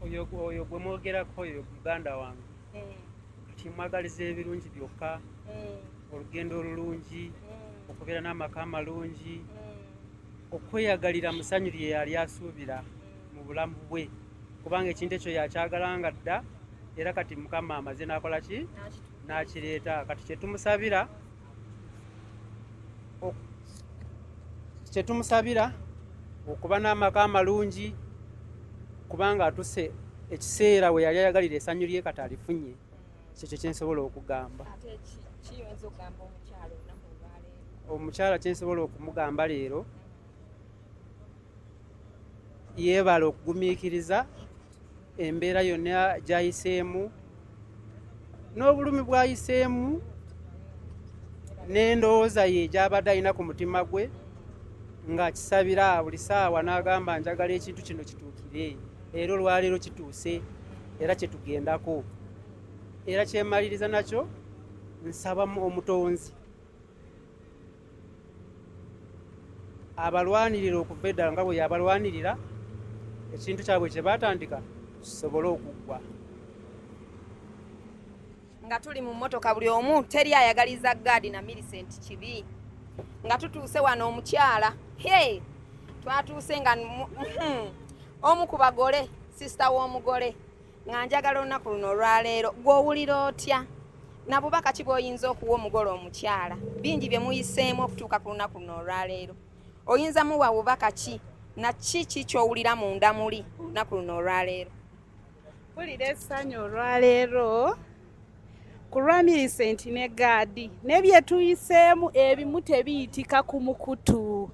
Oyo gwe mwogerako oyo muganda wange. Kati mwagaliza ebirungi byokka, olugendo olulungi, okubeera n'amaka amalungi, okweyagalira musanyu lye yali asuubira mu bulamu bwe kubanga ekintu ekyo yakyagalanga dda era kati Mukama amaze n'akola ki n'akireeta. Kati kyetumusabira okuba n'amaka amalungi kubanga atuse ekiseera we yali ayagalira essanyu lye kati alifunye. Kyekyo kyensobola okugamba. Omukyala kyensobola okumugamba leero yeebala okugumiikiriza embeera yonna gy'ayiseemu n'obulumi bw'ayiseemu n'endowooza ye gy'abadde alina ku mutima gwe ng'akisabira buli ssaawa n'agamba njagala ekintu kino kituukire era olwaleero kituuse era kyetugendako era kyemaliriza nakyo nsaba omutonzi abalwanirira okuva eddala nga bwe yabalwanirira ekintu kyabwe kye baatandika kisobole okuggwa. Nga tuli mu mmotoka buli omu teri ayagaliza gaadi na Millicent kibi. Nga tutuuse wano omukyala twatuuse nga omu ku bagole sisita w'omugole nga njagala olunaku luno olwaleero gw'owulira otya na bubaka ki bw'oyinza okuwa omugole omukyala bingi bye muyiseemu okutuuka ku lunaku luno olwaleero oyinza muwa bubaka ki na kiki ky'owulira munda muli olunaku luno olwaleero? Mpulira essanyu olwaleero ku lwa Millicent ne gaadi n'ebye tuyiseemu ebimu tebiyitika ku mukutu.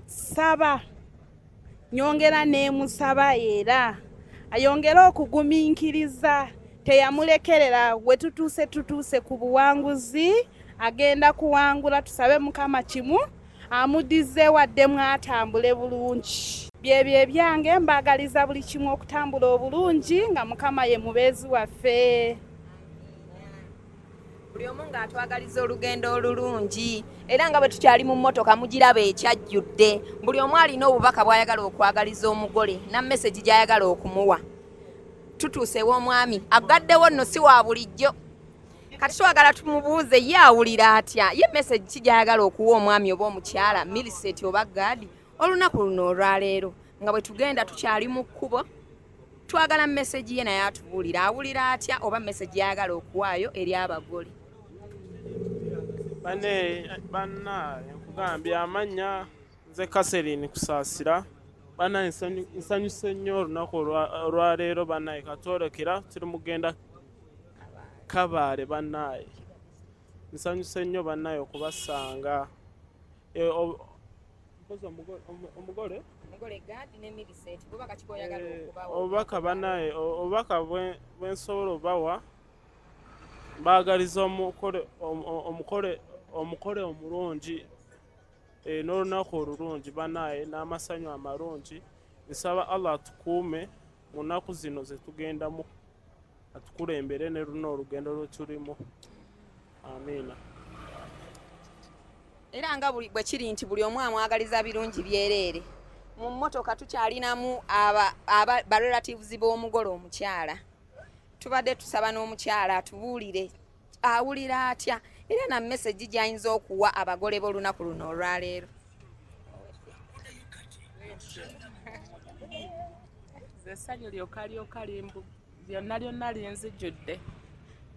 Saba nyongera neemusaba era ayongere okugumiikiriza teyamulekerera we tutuuse ku buwanguzi agenda kuwangula. Tusabe Mukama kimu amuddize wadde mwatambule bulungi. Byebyo ebyange mbagaliza buli kimu okutambula obulungi nga Mukama ye mubeezi waffe. Buli omu ng'atwagaliza olugendo olulungi era nga bwe tukyali mu mmotoka mugiraba ekyajjudde. Buli omu alina obubaka bw'ayagala okwagaliza omugole na mesegi gy'ayagala okumuwa. Tutuusewo omwami agaddewo nno si wa bulijjo. Kati twagala tumubuuze ye awulira atya ye mesegi ki gy'ayagala okuwa omwami oba omukyala Millicent oba gaadi olunaku luno olwaleero nga bwe tugenda tukyali mu kkubo. Twagala mesegi ye naye atubuulira awulira atya oba mesegi y'ayagala okuwaayo eri abagole. Banna nkugambye amannya nze Catherine Kusaasira. Banna nsanyuse nnyo olunaku olwaleero bannaye katwolekera turi mugenda Kabaale bannaye. Nsanyuse nnyo bannaye okubasanga. Omugole gaadi ne Millicent bubaka ki bw'oyagala okubawa? Obubaka bannaye obubaka bwensobola obawa mbaagaliza omukole omulungi n'olunaku olulungi bannaye n'amasanyu amalungi. Nsaba Allah atukuume mu nnaku zino ze tugendamu atukulembere ne luno olugendo lwe tulimu. Amiina. era nga bwe kiri nti buli omu amwagaliza birungi byereere. Mu mmotoka tukyalinamu ba relatives b'omugole omukyala. Tubadde tusaba n'omukyala atubuulire awulira atya era na message gy'ayinza okuwa abagole b'olunaku luno olwaleero. Essanyu lyokka limbu lyonna linzijjudde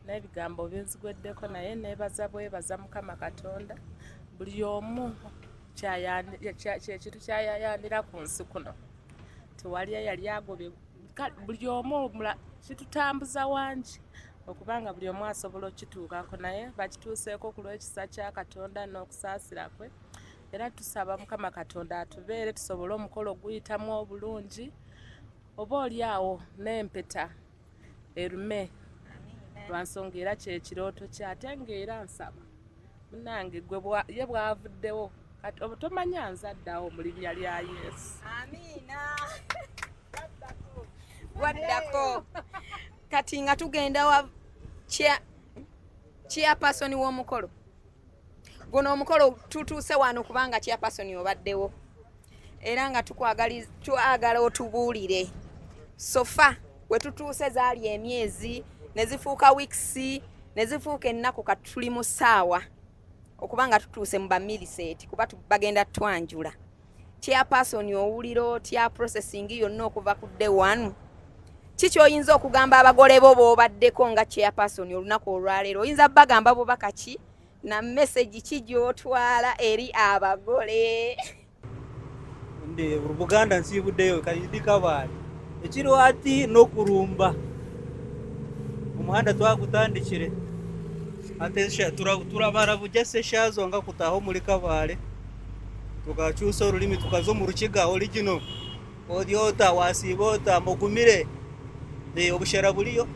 n'ebigambo binzigweddeko naye neebaza bwebaza Mukama Katonda buli omu kyekintu kyayayanira ku nsi kuno tewali yali agobye buli omu kitutambuza wangi okubanga buli omu asobola okituukako naye bakituuseeko ku lw'ekisa kya Katonda n'okusaasira kwe era tusaba Mukama Katonda atubeere tusobole omukolo guyitamu obulungi oba oli awo n'empeta erume lwansonga era kyekirooto kyate ng'era nsaba munange gwe ye bwavuddewo kati obutomanya nzaddawo mu linnya lya Yesu. Amiina. Waddako kati nga tugenda wa chairperson w'omukolo guno omukolo tutuuse wano kubanga chairperson obaddewo era nga twagala otubuulire sofa we tutuuse zaali emyezi ne zifuuka weeks ne zifuuka ennaku kati tuli mu ssaawa okubanga tutuuse mu bamiliseti kuba bagenda twanjula. Chairperson owulira otya processing yonna okuva ku day one? Kiki oyinza okugamba abagole bo b'obaddeko nga chairperson olunaku olwaleero? Oyinza bagamba bubaka ki na message ki gy'otwala eri abagole? Ndi Buganda nsibuddeyo Kayidi Kabaale ekiriwo ati n'okulumba omuhanda twagutandikire ate turabara bujase shazo nga kutaho muri Kabaale tukacyusa olulimi tukazo mu Rukiga original odyota wasibota mugumire obushera buliyo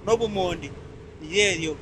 n'obumondi yeryo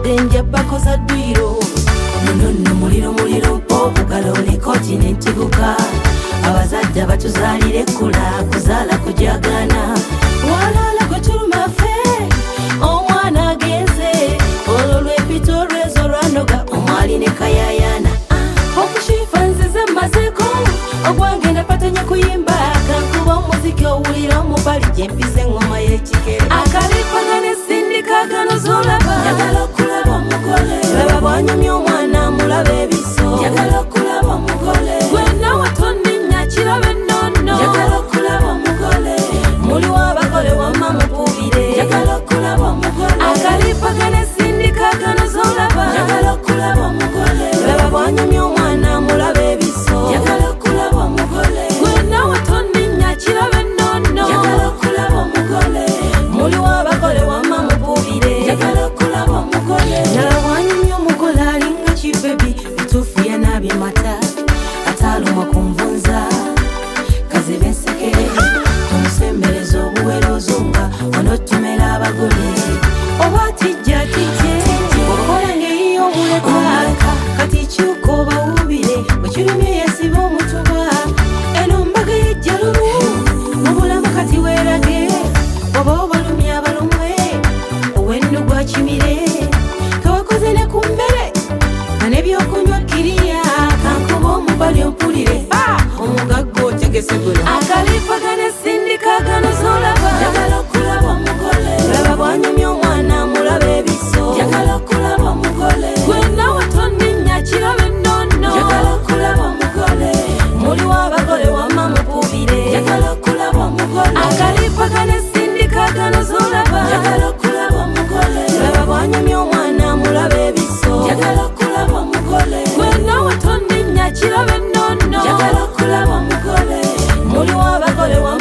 denje bakoza dwiro nono muliro bugalo ne continent buka abazadde batuzalire kula kuzala kujagana walala kuchuruma fe omwana genze ololwe pitorrezo ranoga omwali ne kayayana okushifanzize mazeko ogwange napatanya kuyimba kankuba muziki owulira mubali jempize ngoma y'ekikere akalipagane sindikagano zolaba yagala okulaba omugole laba bwanyumya omwana mulaba ebiso yagala okulaba omugole gwena watonninya kirabe nonno yagala okulaba omugole muliwo abagole wamma mupubire yagala okulaba omugole akalipagane sindikagano zolaba yagala okulaba omugole laba bwanyumya omwana mulaba ebiso yagala okulaba omugole gwena watonninya kirabe nonno yagala okulaba omugole muliwo abagole wamma mupubire yagala okulaba omugole nalabwanyumya omugole alinga kibebi bituufu yanabye mata atalumwa kunvunza kazibe ensekere tumusembereza obuwera ozunga onotomera abagole oba tijja okola ngeriyo obuleka kati kyuka obawubire bwekirumye yesiba omutuba eno mbaga yejjalumu mubulamu kati weerage oba obalumya abalumwe ow'ennu gwa kimire kawakoze ne ku mmere nga n'ebyokunywa kiriya kankuba omubali ompulire omugagga otegese guno akalipagane sindikagano zolaba yagala okulaba omugole laba bwanyumya omwana mulaba ebiso yagala okulaba omugole gwena watonninya kirabe nonno yagala okulaba omugole muliwo abagole wamma mupubire yagala okulaba omugole akalipagane sindikagano zolaba yagala okulaba omugole laba bwanyumya omwana mulaba ebiso yagala okulaba omugole gwena watonninya kirabe nonno yagala okulaba omugole muliwo abagole wamma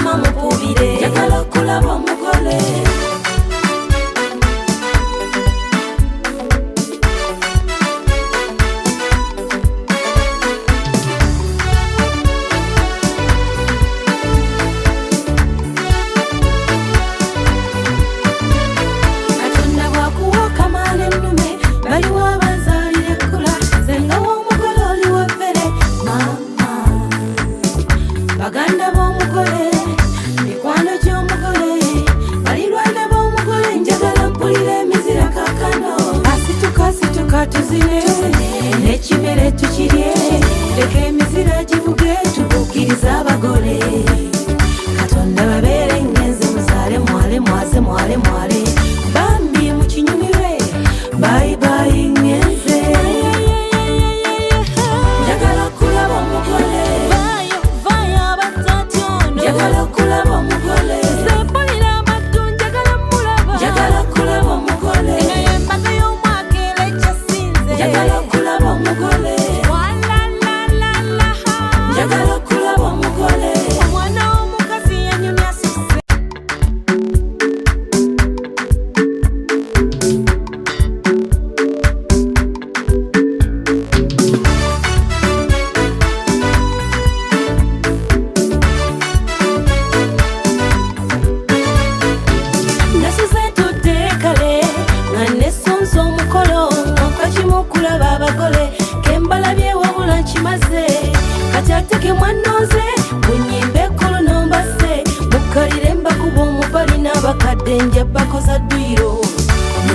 mbadde njabbako za ddwiro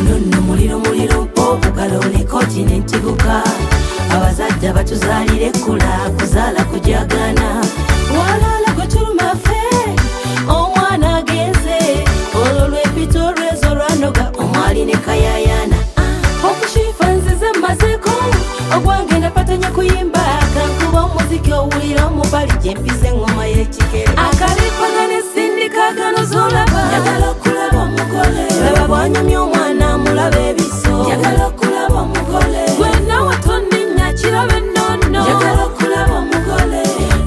nono muliro muliro okugalo ne kontinenti buka abazadde batuzaalire kula kuzaala kujagana walala gwetuluma ffe omwana agenze olwo lwepita olwezo lwanoga omwali ne kayayana okushifa nzize mazeko ogwange napatanya kuyimba kankuba omuziki owulira omubali gyempisa engoma y'ekikere akalipagana esindikagano zolaba njagala okulaba omugole laba bwanyumya omwana mulaba ebiso njagala okulaba omugole gwena watonninya kirabe nnono njagala okulaba omugole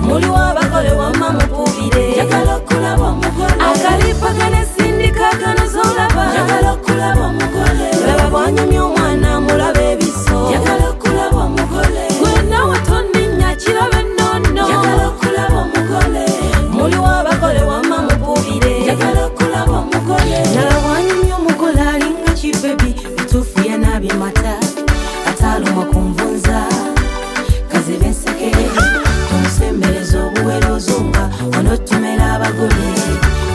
muliwo abagole wamma mukubire njagala okulaba omugole akalipagana esindikagano zolaba njagala okulaba omugole laba bwanyumya omwana mulaba ebiso njagala okulaba omugole gwena watonninya kirabe nnono njagala okulaba omugole muliwo abagole wamma mukubire njagala okulaba omugole laba bwanyumya omugole alinga kibebi bituufu yanabye mata atalumwa kunvunza kazibe ensekere tumusembereza obuwere ozunga onotomera abagole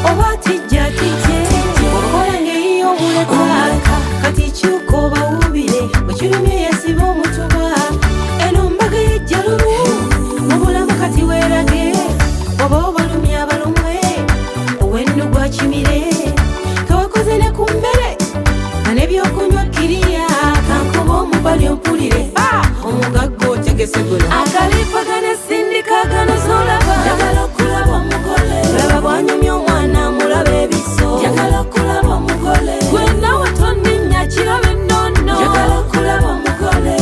oba tijja tijje okola ngeri y'obuleka kati kyuka obawubire bwekirumye yesiba omutuba eno mbaga yejja lumu mu bulamu kati weerage oba obalumye abalumwe owennu gwa kimire kawakoze ne ku mmere nga n'ebyokunywa kiriya kankuba omubali ompulire omugagga otegese guno akalipagana esindikagano zolaba njagala okulaba omugole laba bwanyumya omwana mulaba ebiso njagala okulaba omugole gwena watonninya kirabe nnono njagala okulaba omugole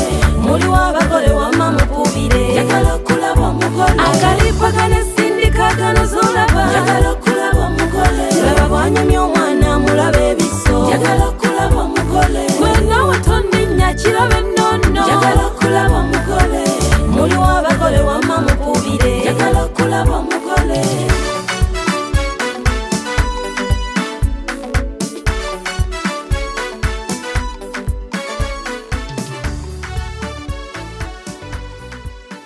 muliwo abagole wamma mukubire njagala okulaba omugole akalipagana esindikagano zolaba njagala okulaba omugole laba bwanyumya omwana mulaba ebiso njagala okulaba omugole gwena watonninya kirabe nnono njagala okulaba omugole muliwo abagole wamma mukubire njagala okulaba omugole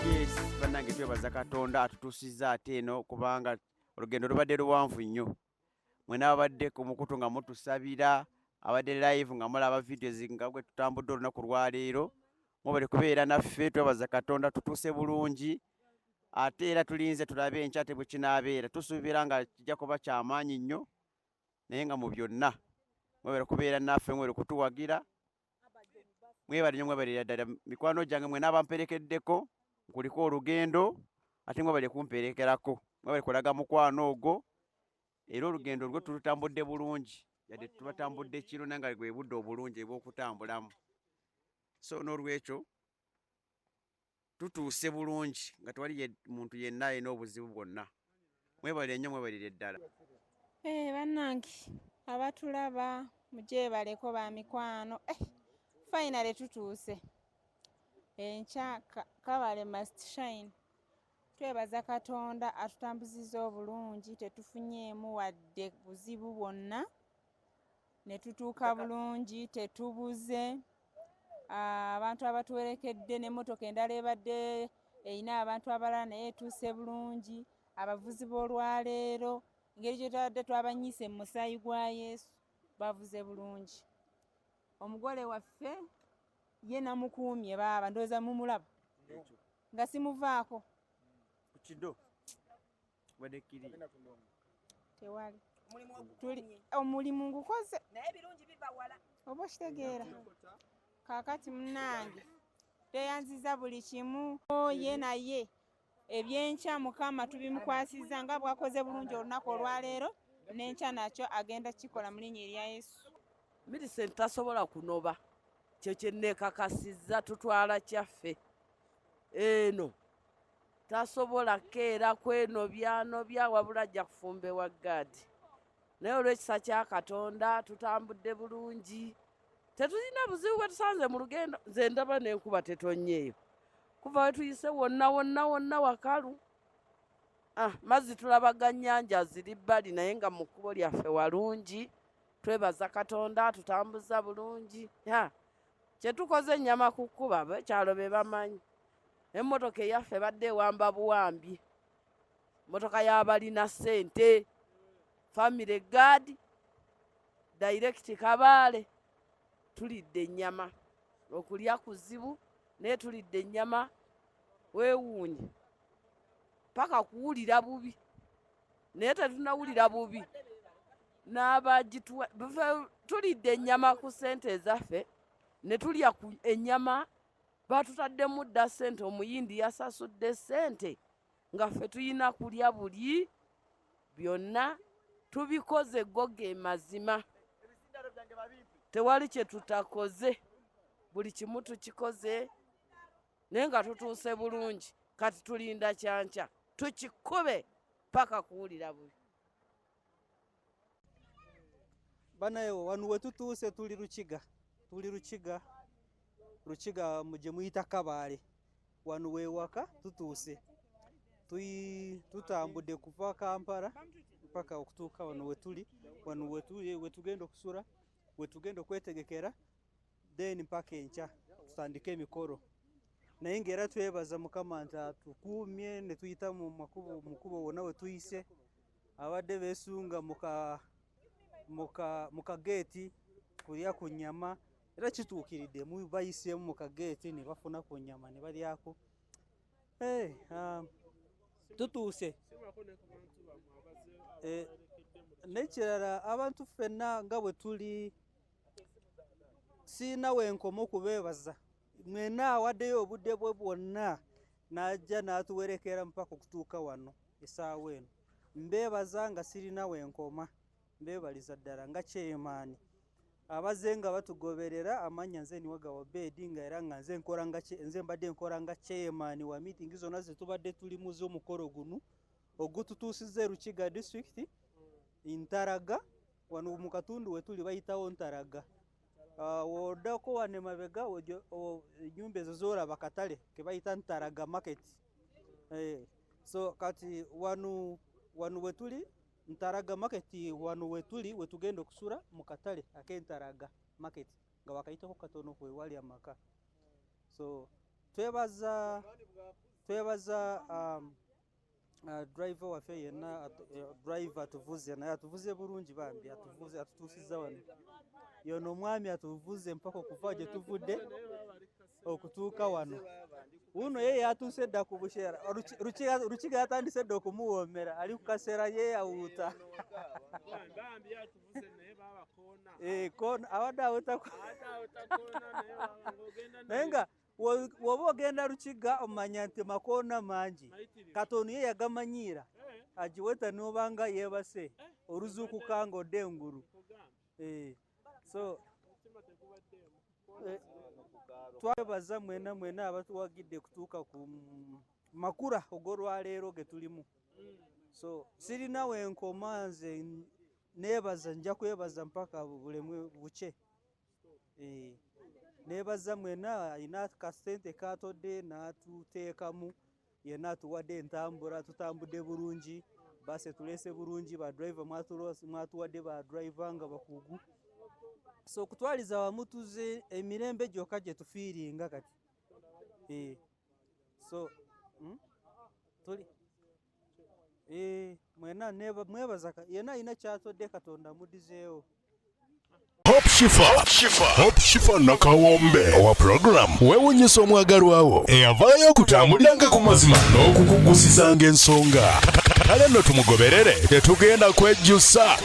yes bannange twebaza katonda atutuusizza ate eno kubanga olugendo lubadde luwanvu nnyo mwena abadde ku mukutu nga mutusabira abadde live nga mulaba videos nga bwe tutambudde olunaku lwaleero mubale kubeera naffe twebaza katonda tutuuse bulungi ate era tulinze tulabe enkya te bwe kinaabeera tusuubira nga kijja kuba kyamaanyi nnyo naye nga mu byonna mwebale kubeera naffe mwebale kutuwagira mwebale nnyo mwebalira ddala mikwano gyange mwena abamperekeddeko nkuliko olugendo ate mwebale kumperekerako mwebale kulaga mukwano ogwo era olugendo lwe tulutambudde bulungi yadde tubatambudde kiro naye nga gwe budde obulungi bw'okutambulamu so n'olwekyo tutuuse bulungi nga tewali muntu yenna alina obuzibu bwonna mwebalire nnyo mwebalire ddala bannange abatulaba mugyebaleko ba mikwano finally tutuuse enkya kabale must shine twebaza katonda atutambuzizza obulungi tetufunyeemu wadde buzibu bwonna ne tutuuka bulungi tetubuze abantu abatuwerekedde n'emmotoka endala ebadde erina abantu abalala naye etuuse bulungi abavuzi b'olwaleero engeri gye tubadde twabanyiise mu musaayi gwa yesu bavuze bulungi omugole waffe ye namukuumye baaba ndowooza mumulaba nga simuvaako kido wadekiri tewali omulimu ngukoze naye birungi biva wala oba okitegeera kaakati munnange tweyanziza buli kimu ye naye ebyenkya mukama tubimukwasizza nga bwakoze bulungi olunaku olwaleero n'enkya nakyo agenda kikola mu linnya erya yesu Millicent tasobola kunoba kyo kyenneekakasizza tutwala kyaffe eno tasobola keera kwenobyanobya wabula ajja kufumba ewa gaadi naye olw'ekisa kya katonda tutambudde bulungi tetulina buzibu bwe tusanze mu lugendo nze ndaba n'enkuba tetonnyeeyo kuva we tuyise wonna wonna wonna wakalu mazzi tulabaga nnyanja ziri bbali naye nga mu kkubo lyaffe walungi twebaza katonda tutambuza bulungi kyetukoze ennyama ku kkuba abekyalo be bamanyi emmotoka eyaffe badde ewamba buwambi mmotoka y'abalina ssente family guard direct Kabaale tulidde ennyama okulya kuzibu naye tulidde ennyama weewuunye paka kuwulira bubi naye tetunawulira bubi tulidde ennyama ku ssente ezaffe ne tulya ennyama batutaddemu dda ssente omuyindi yasasudde ssente nga ffe tuyina kulya buli byonna tubikoze goge mazima tewali kye tutakoze buli kimu tukikoze naye nga tutuuse bulungi kati tulinda kyanca tukikube paka kuwulira bubi banayo wanu wetutuuse tuli Rukiga muje muyita Kabaale wanu wewaka tutuuse tutambudde kuva Kampala mpaka okutuuka wano wetugenda okusula wetugenda okwetegekera then mpaka enkya tutandika emikolo naye ng'era twebaza Mukama nti atukuumye ne tuyita mu mukubo wonna we tuyise abadde beesunga mu kageeti kulya ku nnyama era kituukiridde bayiseemu mu kageeti ne bafuna ku nnyama ne balyako tutuuse nekirala abantu ffenna nga bwe tuli siina wenkoma okubeebaza mwena awaddeyo obudde bwe bwonna n'ajja n'atuwerekera mpaka okutuuka wano essaawa eno mbeebaza nga sirina wenkoma mbeebaliza ddala nga kyemaani abaze nga batugoberera amanya nze Niwaga Obedi nga era nga nze mbadde nkola nga kyemaani wa miitingi zonna ze tubadde tulimu z'omukolo guno ogututuusizza Rukiga district Ntaraga wano mu katundu we tuli bayitawo Ntaraga woddako wane mabega ennyumba ezo z'olaba katale ke bayita Ntaraga market so kati wano we tuli Ntaraga market wano we tuli we tugenda okusula mu katale ak'Entaraga market nga wakayitako katono kwe wali amaka so twebaza driver waffe yenna driver atuvuze naye atuvuze bulungi bambi atutuusizza wano yono omwami atuvuze mpaka okuva gye tuvudde okutuuka wano uno ye yatuuse dda ku busheera Rukiga yatandise dda okumuwoomera ali ku kaseera yeeyawuuta abadde awutako naye nga woba ogenda Rukiga omanya nti makoona mangi katono ye yagamanyiira agiweta n'obanga yeebase oluzuukuka ng'odde engulu so twebaza mwena abatuwagidde kutuuka ku makula og'olwaleero ge tulimu so sirina wenkoma nze neebaza nja kwebaza mpaka bulemu buke neebaza mwena alina kasente katodde n'atuteekamu yenna atuwadde entambula tutambudde bulungi base tuleese bulungi badriver mwatuwadde badriver nga bakugu so okutwaliza wamu tuze emirembe gyokka gye tufiiringa kati so tuli mwena mwebaza yenna alina kyatodde Katonda muddizeewo Hope Shifa Nakawombe owa program weewuunyisa omwagalwawo eyavaayo okutambuliranga ku mazima n'okukugusizanga ensonga kale nno tumugoberere tetugenda kwejjusa